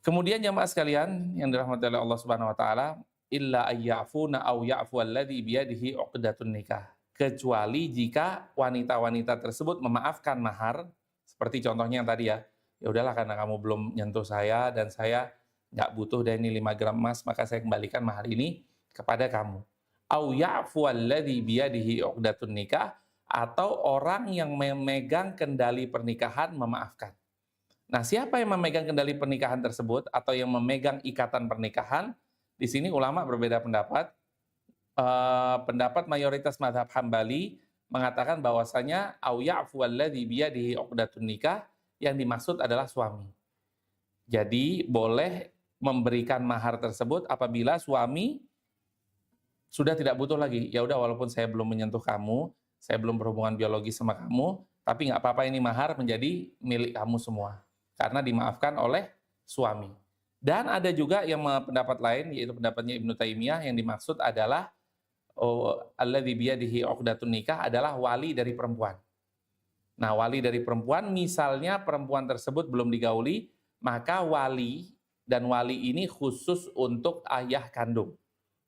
Kemudian jemaah sekalian yang dirahmati oleh Allah Subhanahu wa taala, illa ayyafuna aw ya'fu alladhi biyadihi 'uqdatun nikah. Kecuali jika wanita-wanita tersebut memaafkan mahar, seperti contohnya yang tadi ya. Ya udahlah karena kamu belum nyentuh saya dan saya nggak butuh dari ini 5 gram emas, maka saya kembalikan mahar ini kepada kamu. Aw ya'fu alladhi biyadihi 'uqdatun nikah, atau orang yang memegang kendali pernikahan memaafkan. Nah, siapa yang memegang kendali pernikahan tersebut atau yang memegang ikatan pernikahan? Di sini ulama berbeda pendapat. Pendapat mayoritas mazhab Hambali mengatakan bahwasanya au ya'fu alladzi biyadihi 'uqdatun nikah, yang dimaksud adalah suami. Jadi boleh memberikan mahar tersebut apabila suami sudah tidak butuh lagi. Ya udah, walaupun saya belum menyentuh kamu, saya belum berhubungan biologis sama kamu, tapi nggak apa-apa, ini mahar menjadi milik kamu semua. Karena dimaafkan oleh suami. Dan ada juga yang pendapat lain, yaitu pendapatnya Ibnu Taimiyah, yang dimaksud adalah alladzi biyadihi 'uqdatun nikah adalah wali dari perempuan. Nah, wali dari perempuan, misalnya perempuan tersebut belum digauli, maka wali, dan wali ini khusus untuk ayah kandung.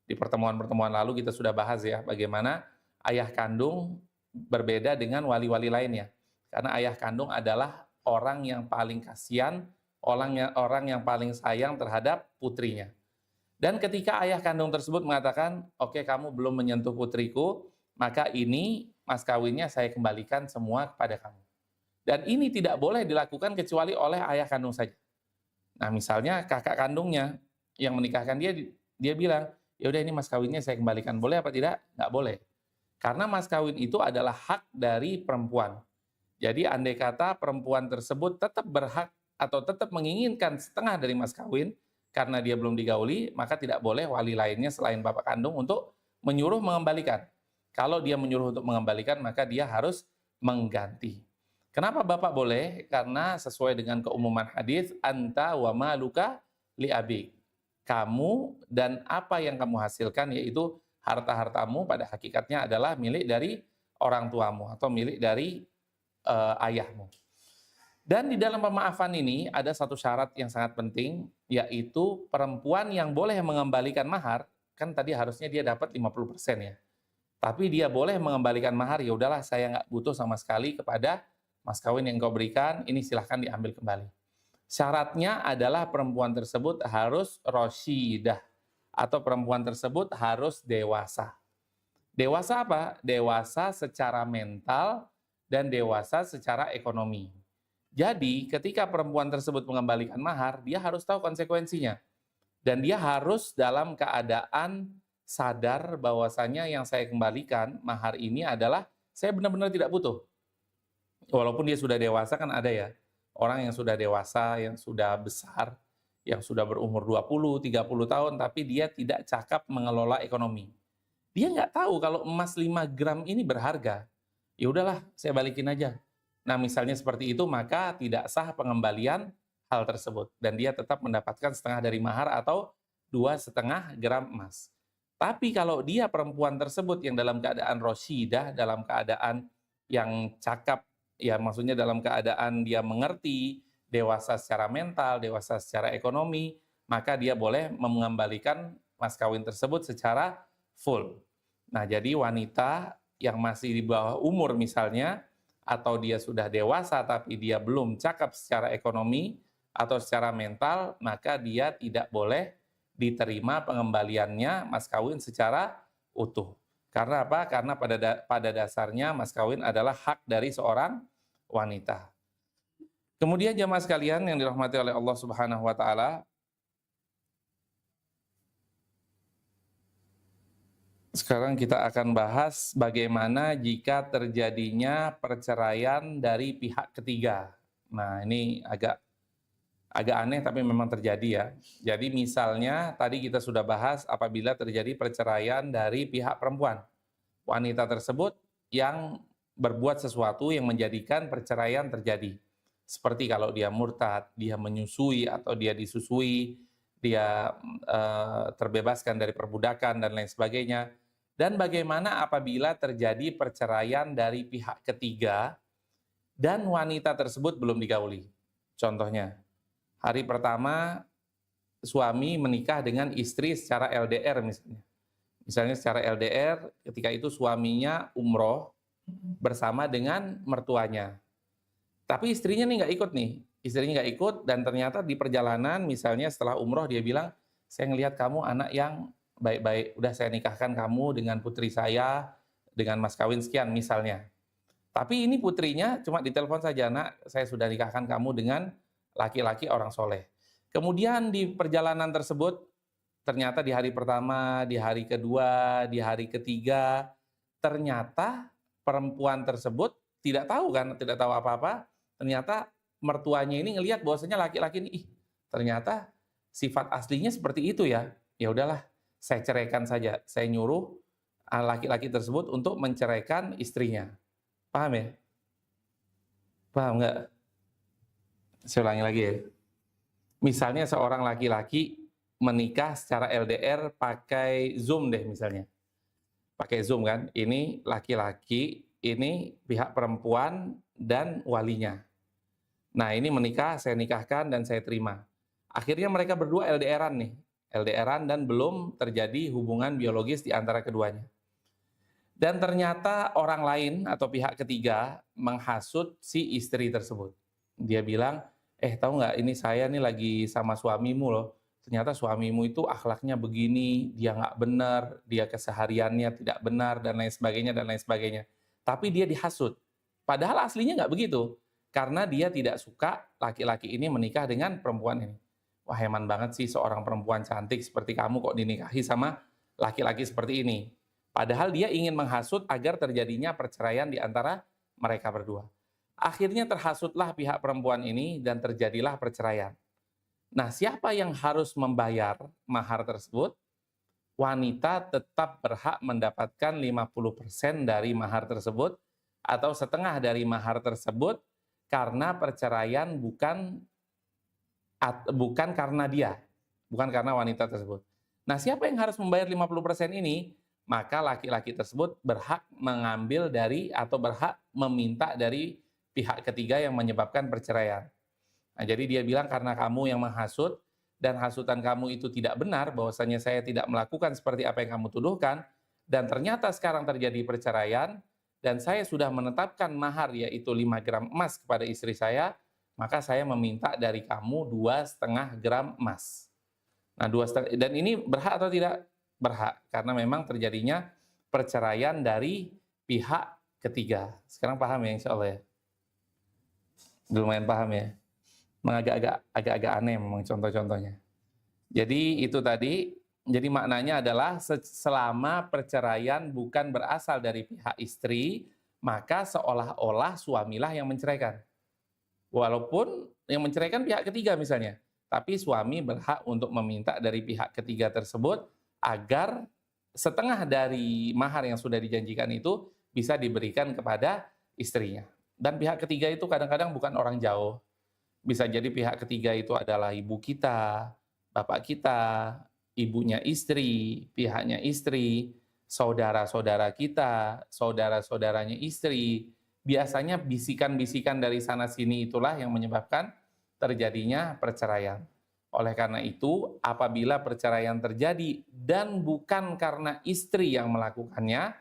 Di pertemuan-pertemuan lalu kita sudah bahas ya, bagaimana ayah kandung berbeda dengan wali-wali lainnya. Karena ayah kandung adalah orang yang paling kasihan, orang yang paling sayang terhadap putrinya. Dan ketika ayah kandung tersebut mengatakan, oke, kamu belum menyentuh putriku, maka ini mas kawinnya saya kembalikan semua kepada kamu. Dan ini tidak boleh dilakukan kecuali oleh ayah kandung saja. Nah, misalnya kakak kandungnya yang menikahkan dia, dia bilang, ya udah, ini mas kawinnya saya kembalikan, boleh apa tidak? Nggak boleh. Karena mas kawin itu adalah hak dari perempuan. Jadi andai kata perempuan tersebut tetap berhak atau tetap menginginkan setengah dari mas kawin karena dia belum digauli, maka tidak boleh wali lainnya selain bapak kandung untuk menyuruh mengembalikan. Kalau dia menyuruh untuk mengembalikan, maka dia harus mengganti. Kenapa bapak boleh? Karena sesuai dengan keumuman hadis, anta wa maluka li abik. Kamu dan apa yang kamu hasilkan, yaitu harta-hartamu, pada hakikatnya adalah milik dari orang tuamu atau milik dari ayahmu. Dan di dalam pemaafan ini ada satu syarat yang sangat penting, yaitu perempuan yang boleh mengembalikan mahar, kan tadi harusnya dia dapat 50% ya. Tapi dia boleh mengembalikan mahar, ya udahlah, saya nggak butuh sama sekali kepada mas kawin yang kau berikan, ini silahkan diambil kembali. Syaratnya adalah perempuan tersebut harus rosyidah, atau perempuan tersebut harus dewasa. Dewasa apa? Dewasa secara mental dan dewasa secara ekonomi. Jadi ketika perempuan tersebut mengembalikan mahar, dia harus tahu konsekuensinya. Dan dia harus dalam keadaan sadar bahwasanya yang saya kembalikan, mahar ini adalah saya benar-benar tidak butuh. Walaupun dia sudah dewasa, kan ada ya, orang yang sudah dewasa, yang sudah besar, yang sudah berumur 20, 30 tahun, tapi dia tidak cakap mengelola ekonomi. Dia nggak tahu kalau emas 5 gram ini berharga. Ya udahlah, saya balikin aja. Nah, misalnya seperti itu, maka tidak sah pengembalian hal tersebut. Dan dia tetap mendapatkan setengah dari mahar atau 2,5 gram emas. Tapi kalau dia perempuan tersebut yang dalam keadaan rosyidah, dalam keadaan yang cakap, ya maksudnya dalam keadaan dia mengerti, dewasa secara mental, dewasa secara ekonomi, maka dia boleh mengembalikan mas kawin tersebut secara full. Nah, jadi wanita yang masih di bawah umur misalnya, atau dia sudah dewasa tapi dia belum cakap secara ekonomi atau secara mental, maka dia tidak boleh diterima pengembaliannya mas kawin secara utuh. Karena apa? Karena pada dasarnya mas kawin adalah hak dari seorang wanita. Kemudian jamaah sekalian yang dirahmati oleh Allah Subhanahu wa taala, sekarang kita akan bahas bagaimana jika terjadinya perceraian dari pihak ketiga. Nah, ini agak aneh tapi memang terjadi ya. Jadi misalnya tadi kita sudah bahas apabila terjadi perceraian dari pihak perempuan. Wanita tersebut yang berbuat sesuatu yang menjadikan perceraian terjadi. Seperti kalau dia murtad, dia menyusui atau dia disusui, dia terbebaskan dari perbudakan dan lain sebagainya. Dan bagaimana apabila terjadi perceraian dari pihak ketiga dan wanita tersebut belum digauli. Contohnya, hari pertama suami menikah dengan istri secara LDR misalnya. Misalnya secara LDR, ketika itu suaminya umroh bersama dengan mertuanya. Tapi istrinya nih nggak ikut nih. Istrinya nggak ikut dan ternyata di perjalanan misalnya setelah umroh dia bilang, saya ngelihat kamu anak yang baik-baik, udah saya nikahkan kamu dengan putri saya, dengan mas kawin sekian misalnya. Tapi ini putrinya cuma ditelepon saja, nak, saya sudah nikahkan kamu dengan laki-laki orang soleh. Kemudian di perjalanan tersebut, ternyata di hari pertama, di hari kedua, di hari ketiga, ternyata perempuan tersebut tidak tahu kan, tidak tahu apa-apa, ternyata mertuanya ini ngelihat bahwasanya laki-laki ini, ternyata sifat aslinya seperti itu ya. Ya udahlah, saya ceraikan saja. Saya nyuruh laki-laki tersebut untuk menceraikan istrinya. Paham ya? Paham nggak? Saya ulangi lagi ya. Misalnya seorang laki-laki menikah secara LDR pakai Zoom deh misalnya. Pakai Zoom kan, ini laki-laki, ini pihak perempuan dan walinya. Nah ini menikah, saya nikahkan dan saya terima. Akhirnya mereka berdua LDRan nih, LDRan dan belum terjadi hubungan biologis di antara keduanya. Dan ternyata orang lain atau pihak ketiga menghasut si istri tersebut. Dia bilang, tahu nggak ini saya nih lagi sama suamimu loh. Ternyata suamimu itu akhlaknya begini, dia nggak benar, dia kesehariannya tidak benar, dan lain sebagainya, dan lain sebagainya. Tapi dia dihasut. Padahal aslinya nggak begitu. Karena dia tidak suka laki-laki ini menikah dengan perempuan ini. Wah heman banget sih seorang perempuan cantik seperti kamu kok dinikahi sama laki-laki seperti ini. Padahal dia ingin menghasut agar terjadinya perceraian di antara mereka berdua. Akhirnya terhasutlah pihak perempuan ini dan terjadilah perceraian. Nah, siapa yang harus membayar mahar tersebut? Wanita tetap berhak mendapatkan 50% dari mahar tersebut atau setengah dari mahar tersebut karena perceraian bukan karena dia, bukan karena wanita tersebut. Nah, siapa yang harus membayar 50% ini? Maka laki-laki tersebut berhak mengambil dari atau berhak meminta dari pihak ketiga yang menyebabkan perceraian. Nah, jadi dia bilang karena kamu yang menghasut dan hasutan kamu itu tidak benar, bahwasanya saya tidak melakukan seperti apa yang kamu tuduhkan, dan ternyata sekarang terjadi perceraian, dan saya sudah menetapkan mahar yaitu 5 gram emas kepada istri saya, maka saya meminta dari kamu 2,5 gram emas. Nah, 2,5, dan ini berhak atau tidak? Berhak, karena memang terjadinya perceraian dari pihak ketiga. Sekarang paham ya insya Allah ya? Lumayan paham ya? Agak-agak aneh memang contoh-contohnya. Jadi itu tadi, jadi maknanya adalah selama perceraian bukan berasal dari pihak istri, maka seolah-olah suamilah yang menceraikan. Walaupun yang menceraikan pihak ketiga misalnya, tapi suami berhak untuk meminta dari pihak ketiga tersebut agar setengah dari mahar yang sudah dijanjikan itu bisa diberikan kepada istrinya. Dan pihak ketiga itu kadang-kadang bukan orang jauh. Bisa jadi pihak ketiga itu adalah ibu kita, bapak kita, ibunya istri, pihaknya istri, saudara-saudara kita, saudara-saudaranya istri. Biasanya bisikan-bisikan dari sana-sini itulah yang menyebabkan terjadinya perceraian. Oleh karena itu, apabila perceraian terjadi dan bukan karena istri yang melakukannya,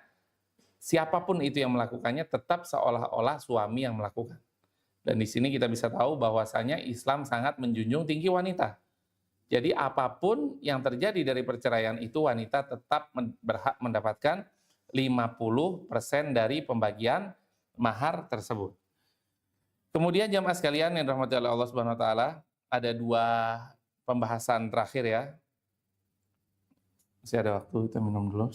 siapapun itu yang melakukannya tetap seolah-olah suami yang melakukan. Dan di sini kita bisa tahu bahwasanya Islam sangat menjunjung tinggi wanita. Jadi apapun yang terjadi dari perceraian itu wanita tetap berhak mendapatkan 50% dari pembagian mahar tersebut. Kemudian jamaah sekalian yang dirahmati oleh Allah Subhanahu wa taala, ada 2 pembahasan terakhir ya. Masih ada waktu, kita minum dulu.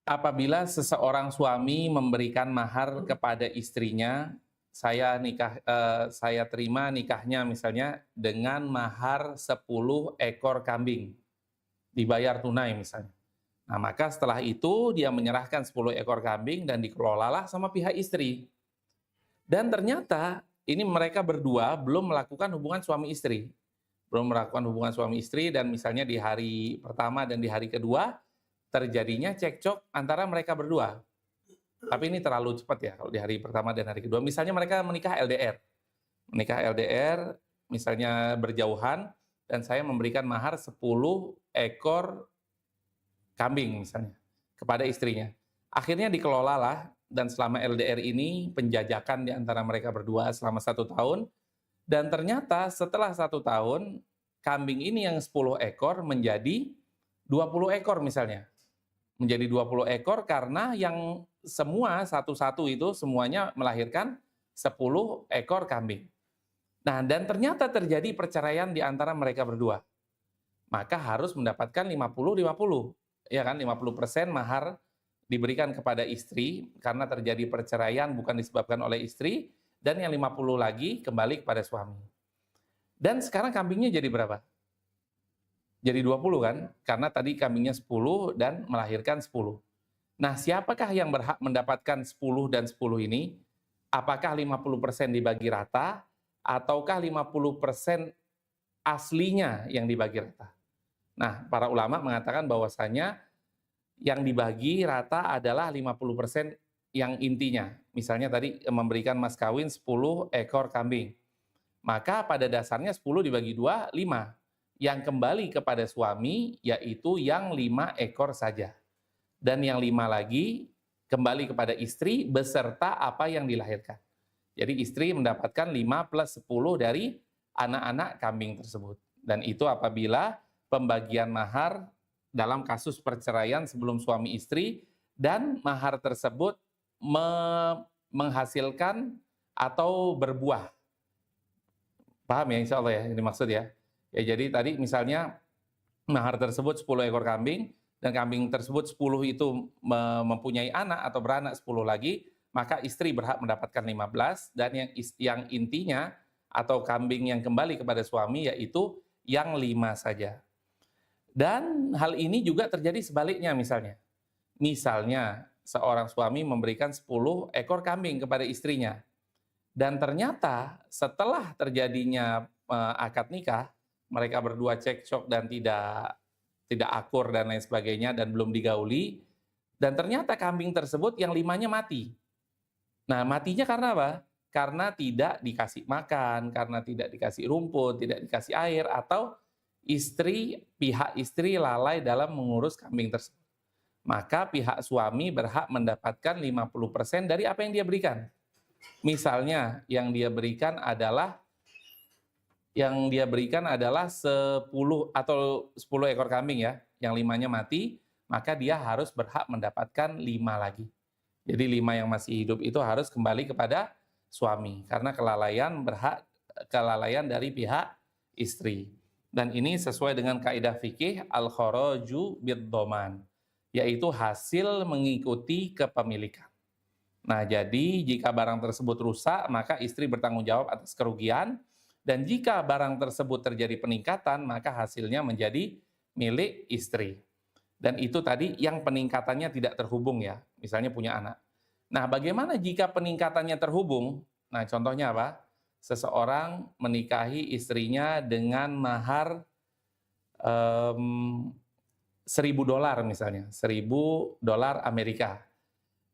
Apabila seseorang suami memberikan mahar kepada istrinya, saya terima nikahnya misalnya dengan mahar 10 ekor kambing, dibayar tunai misalnya. Nah, maka setelah itu dia menyerahkan 10 ekor kambing dan dikelolalah sama pihak istri. Dan ternyata ini mereka berdua belum melakukan hubungan suami istri. Belum melakukan hubungan suami istri dan misalnya di hari pertama dan di hari kedua terjadinya cekcok antara mereka berdua. Tapi ini terlalu cepat ya kalau di hari pertama dan hari kedua. Misalnya mereka menikah LDR. Menikah LDR misalnya berjauhan dan saya memberikan mahar 10 ekor kambing misalnya kepada istrinya. Akhirnya dikelolalah dan selama LDR ini penjajakan di antara mereka berdua selama 1 tahun, dan ternyata setelah 1 tahun kambing ini yang 10 ekor menjadi 20 ekor misalnya. Menjadi 20 ekor karena yang semua satu-satu itu semuanya melahirkan 10 ekor kambing. Nah, dan ternyata terjadi perceraian di antara mereka berdua. Maka harus mendapatkan 50-50. Ya kan, 50% mahar diberikan kepada istri karena terjadi perceraian bukan disebabkan oleh istri, dan yang 50 lagi kembali kepada suami. Dan sekarang kambingnya jadi berapa? Jadi 20 kan? Karena tadi kambingnya 10 dan melahirkan 10. Nah, siapakah yang berhak mendapatkan 10 dan 10 ini? Apakah 50% dibagi rata, ataukah 50% aslinya yang dibagi rata? Nah, para ulama mengatakan bahwasanya yang dibagi rata adalah 50% yang intinya. Misalnya tadi memberikan mas kawin 10 ekor kambing. Maka pada dasarnya 10 dibagi 2, 5. Yang kembali kepada suami yaitu yang 5 ekor saja. Dan yang 5 lagi kembali kepada istri beserta apa yang dilahirkan. Jadi istri mendapatkan 5 plus 10 dari anak-anak kambing tersebut. Dan itu apabila pembagian mahar dalam kasus perceraian sebelum suami istri dan mahar tersebut menghasilkan atau berbuah. Paham ya insya Allah ya, ini maksud ya. Ya jadi tadi misalnya mahar tersebut 10 ekor kambing, dan kambing tersebut 10 itu mempunyai anak atau beranak 10 lagi, maka istri berhak mendapatkan 15, dan yang intinya atau kambing yang kembali kepada suami yaitu yang 5 saja. Dan hal ini juga terjadi sebaliknya misalnya. Misalnya seorang suami memberikan 10 ekor kambing kepada istrinya. Dan ternyata setelah terjadinya akad nikah, mereka berdua cekcok dan tidak akur dan lain sebagainya dan belum digauli, dan ternyata kambing tersebut yang 5-nya mati. Nah, matinya karena apa? Karena tidak dikasih makan, karena tidak dikasih rumput, tidak dikasih air, atau pihak istri lalai dalam mengurus kambing tersebut. Maka pihak suami berhak mendapatkan 50% dari apa yang dia berikan. Misalnya yang dia berikan adalah 10 atau 10 ekor kambing ya, yang 5-nya mati, maka dia harus berhak mendapatkan 5 lagi. Jadi 5 yang masih hidup itu harus kembali kepada suami, karena kelalaian dari pihak istri. Dan ini sesuai dengan kaidah fikih al-kharaju bid-dhaman, yaitu hasil mengikuti kepemilikan. Nah, jadi jika barang tersebut rusak, maka istri bertanggung jawab atas kerugian, dan jika barang tersebut terjadi peningkatan, maka hasilnya menjadi milik istri. Dan itu tadi yang peningkatannya tidak terhubung ya, misalnya punya anak. Nah, bagaimana jika peningkatannya terhubung? Nah, contohnya apa? Seseorang menikahi istrinya dengan mahar $1.000 misalnya, $1.000 Amerika.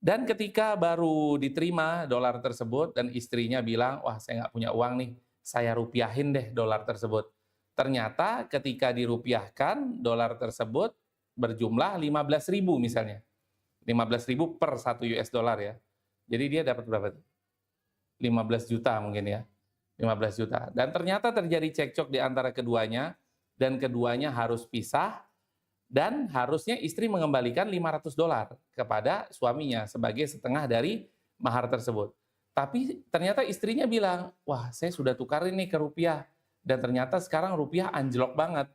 Dan ketika baru diterima dolar tersebut dan istrinya bilang, wah saya nggak punya uang nih, saya rupiahin deh dolar tersebut. Ternyata ketika dirupiahkan, dolar tersebut berjumlah 15.000 misalnya. 15.000 per 1 US dollar ya. Jadi dia dapat berapa tuh? 15 juta mungkin ya. 15 juta. Dan ternyata terjadi cekcok di antara keduanya, dan keduanya harus pisah, dan harusnya istri mengembalikan $500 kepada suaminya sebagai setengah dari mahar tersebut. Tapi ternyata istrinya bilang, wah saya sudah tukarin nih ke rupiah, dan ternyata sekarang rupiah anjlok banget.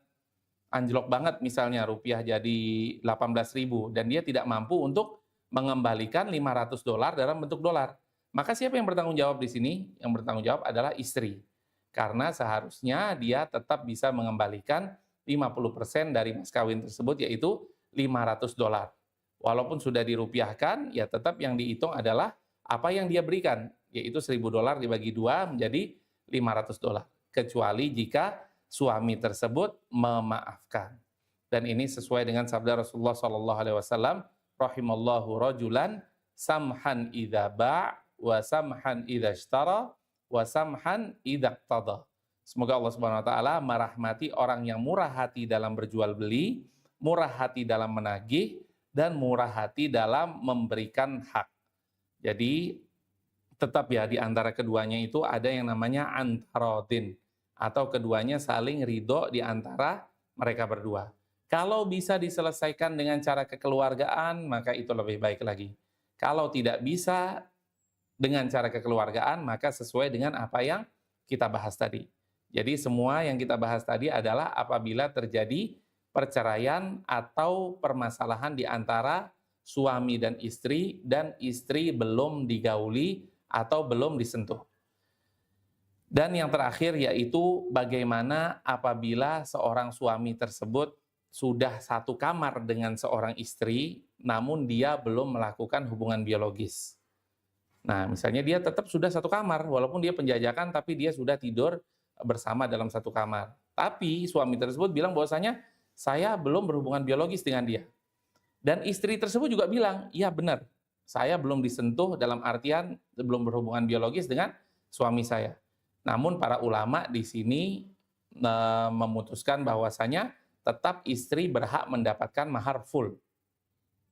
Anjlok banget misalnya rupiah jadi 18.000, dan dia tidak mampu untuk mengembalikan $500 dalam bentuk dolar. Maka siapa yang bertanggung jawab di sini? Yang bertanggung jawab adalah istri. Karena seharusnya dia tetap bisa mengembalikan 50% dari mas kawin tersebut, yaitu $500. Walaupun sudah dirupiahkan, ya tetap yang dihitung adalah apa yang dia berikan, yaitu $1.000 dibagi 2 menjadi $500. Kecuali jika suami tersebut memaafkan. Dan ini sesuai dengan sabda Rasulullah SAW, rahimallahu rajulan samhan idza ba' wa samhan idza ishtara wa samhan idza iqtada. Semoga Allah Subhanahu wa taala merahmati orang yang murah hati dalam berjual beli, murah hati dalam menagih, dan murah hati dalam memberikan hak. Jadi tetap ya di antara keduanya itu ada yang namanya antarodin, atau keduanya saling ridho di antara mereka berdua. Kalau bisa diselesaikan dengan cara kekeluargaan, maka itu lebih baik lagi. Kalau tidak bisa dengan cara kekeluargaan, maka sesuai dengan apa yang kita bahas tadi. Jadi semua yang kita bahas tadi adalah apabila terjadi perceraian atau permasalahan di antara suami dan istri belum digauli atau belum disentuh. Dan yang terakhir yaitu bagaimana apabila seorang suami tersebut sudah satu kamar dengan seorang istri, namun dia belum melakukan hubungan biologis. Nah, misalnya dia tetap sudah satu kamar, walaupun dia penjajakan, tapi dia sudah tidur bersama dalam satu kamar. Tapi suami tersebut bilang bahwasanya saya belum berhubungan biologis dengan dia. Dan istri tersebut juga bilang, iya benar, saya belum disentuh dalam artian belum berhubungan biologis dengan suami saya. Namun para ulama di sini memutuskan bahwasanya tetap istri berhak mendapatkan mahar full.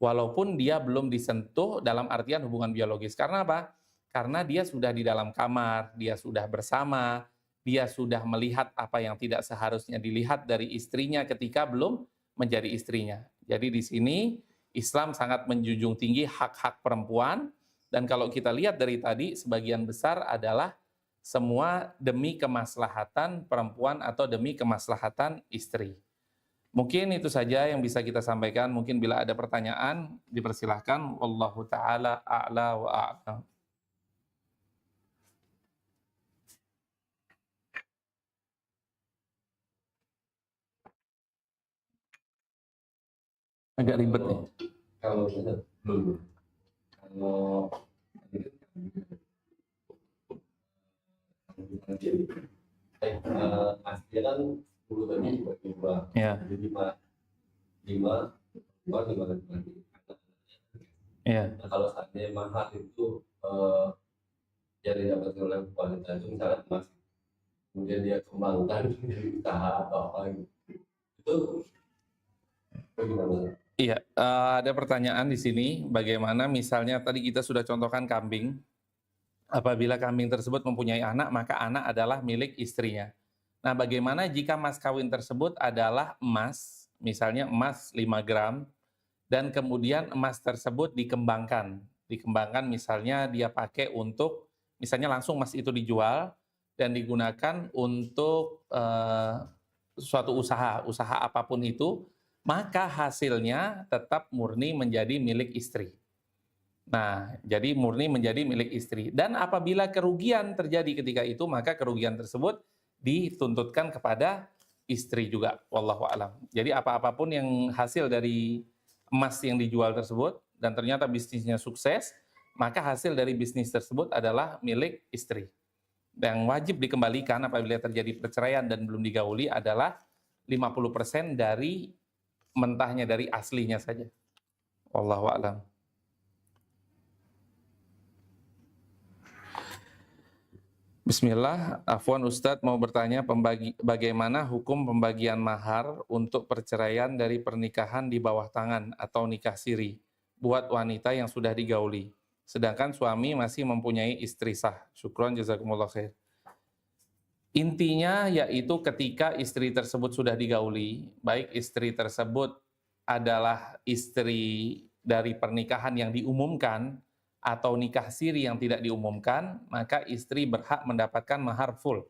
Walaupun dia belum disentuh dalam artian hubungan biologis. Karena apa? Karena dia sudah di dalam kamar, dia sudah bersama, dia sudah melihat apa yang tidak seharusnya dilihat dari istrinya ketika belum menjadi istrinya. Jadi di sini Islam sangat menjunjung tinggi hak-hak perempuan, dan kalau kita lihat dari tadi sebagian besar adalah semua demi kemaslahatan perempuan atau demi kemaslahatan istri. Mungkin itu saja yang bisa kita sampaikan. Mungkin bila ada pertanyaan dipersilahkan. Wallahu taala a'la wa a'lam. Agak ribet nih. Kalau dulu, kalau aslinya kan 10 tadi buat 5, Ya. jadi 5 lagi. Ya. Nah, kalau seandainya mahar itu yang didapatkan oleh wanita itu misalnya emas, kemudian dia kembangkan menjadi usaha atau apa gitu, itu bagaimana? Iya, ada pertanyaan di sini, bagaimana misalnya tadi kita sudah contohkan kambing, apabila kambing tersebut mempunyai anak, maka anak adalah milik istrinya. Nah, bagaimana jika mas kawin tersebut adalah emas, misalnya emas 5 gram, dan kemudian emas tersebut dikembangkan misalnya dia pakai untuk, misalnya langsung emas itu dijual, dan digunakan untuk suatu usaha apapun itu, maka hasilnya tetap murni menjadi milik istri. Nah, jadi murni menjadi milik istri. Dan apabila kerugian terjadi ketika itu, maka kerugian tersebut dituntutkan kepada istri juga. Wallahu a'lam. Jadi apa-apapun yang hasil dari emas yang dijual tersebut, dan ternyata bisnisnya sukses, maka hasil dari bisnis tersebut adalah milik istri. Yang wajib dikembalikan apabila terjadi perceraian dan belum digauli adalah 50% dari mentahnya, dari aslinya saja. Wallahu a'lam. Bismillah, afwan Ustadz mau bertanya bagaimana hukum pembagian mahar untuk perceraian dari pernikahan di bawah tangan atau nikah siri buat wanita yang sudah digauli, sedangkan suami masih mempunyai istri sah. Syukron, jazakumullah khair. Intinya yaitu ketika istri tersebut sudah digauli, baik istri tersebut adalah istri dari pernikahan yang diumumkan atau nikah siri yang tidak diumumkan, maka istri berhak mendapatkan mahar full.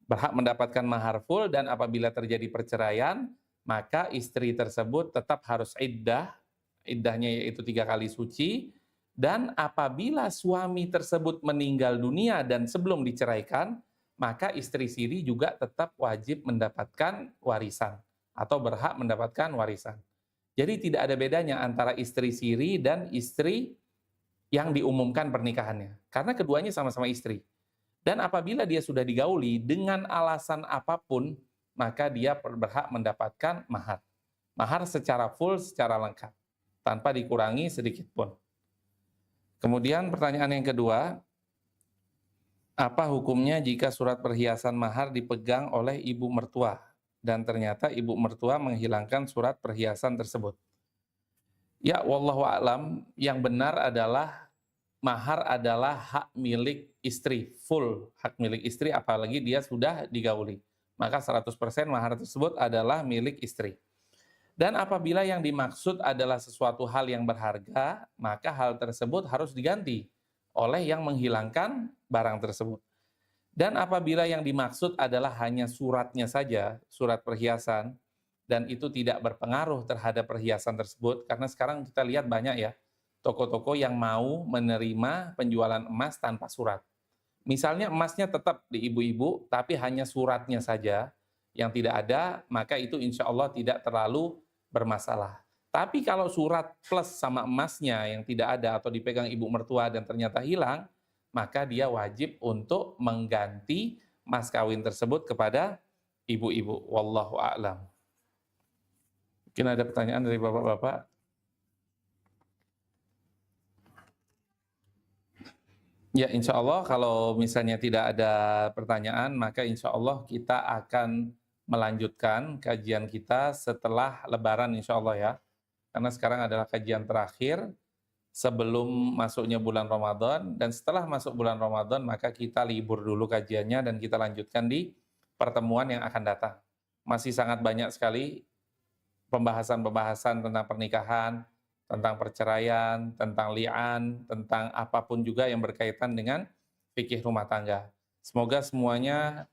Berhak mendapatkan mahar full, dan apabila terjadi perceraian, maka istri tersebut tetap harus iddah, iddahnya yaitu 3 kali suci, dan apabila suami tersebut meninggal dunia dan sebelum diceraikan, maka istri siri juga tetap wajib mendapatkan warisan atau berhak mendapatkan warisan. Jadi tidak ada bedanya antara istri siri dan istri yang diumumkan pernikahannya, karena keduanya sama-sama istri. Dan apabila dia sudah digauli dengan alasan apapun, maka dia berhak mendapatkan mahar. Mahar secara full, secara lengkap, tanpa dikurangi sedikit pun. Kemudian pertanyaan yang kedua, apa hukumnya jika surat perhiasan mahar dipegang oleh ibu mertua dan ternyata ibu mertua menghilangkan surat perhiasan tersebut? Ya, wallahu a'lam, yang benar adalah mahar adalah hak milik istri, full hak milik istri, apalagi dia sudah digauli. Maka 100% mahar tersebut adalah milik istri. Dan apabila yang dimaksud adalah sesuatu hal yang berharga, maka hal tersebut harus diganti oleh yang menghilangkan barang tersebut. Dan apabila yang dimaksud adalah hanya suratnya saja, surat perhiasan, dan itu tidak berpengaruh terhadap perhiasan tersebut, karena sekarang kita lihat banyak ya, toko-toko yang mau menerima penjualan emas tanpa surat. Misalnya emasnya tetap di ibu-ibu, tapi hanya suratnya saja yang tidak ada, maka itu insya Allah tidak terlalu bermasalah. Tapi kalau surat plus sama emasnya yang tidak ada atau dipegang ibu mertua dan ternyata hilang, maka dia wajib untuk mengganti mas kawin tersebut kepada ibu-ibu. Wallahu a'lam. Mungkin ada pertanyaan dari bapak-bapak? Ya, insya Allah kalau misalnya tidak ada pertanyaan, maka insya Allah kita akan melanjutkan kajian kita setelah Lebaran insya Allah ya. Karena sekarang adalah kajian terakhir sebelum masuknya bulan Ramadan, dan setelah masuk bulan Ramadan maka kita libur dulu kajiannya dan kita lanjutkan di pertemuan yang akan datang. Masih sangat banyak sekali pembahasan-pembahasan tentang pernikahan, tentang perceraian, tentang li'an, tentang apapun juga yang berkaitan dengan fikih rumah tangga. Semoga semuanya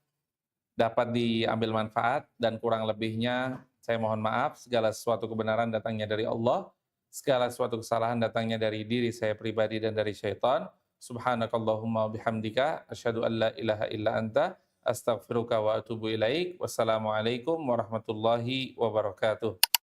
dapat diambil manfaat, dan kurang lebihnya saya mohon maaf. Segala sesuatu kebenaran datangnya dari Allah, segala sesuatu kesalahan datangnya dari diri saya pribadi dan dari syaitan. Subhanakallahumma bihamdika asyhadu an la ilaha illa anta astaghfiruka wa atubu ilaik. Wassalamualaikum warahmatullahi wabarakatuh.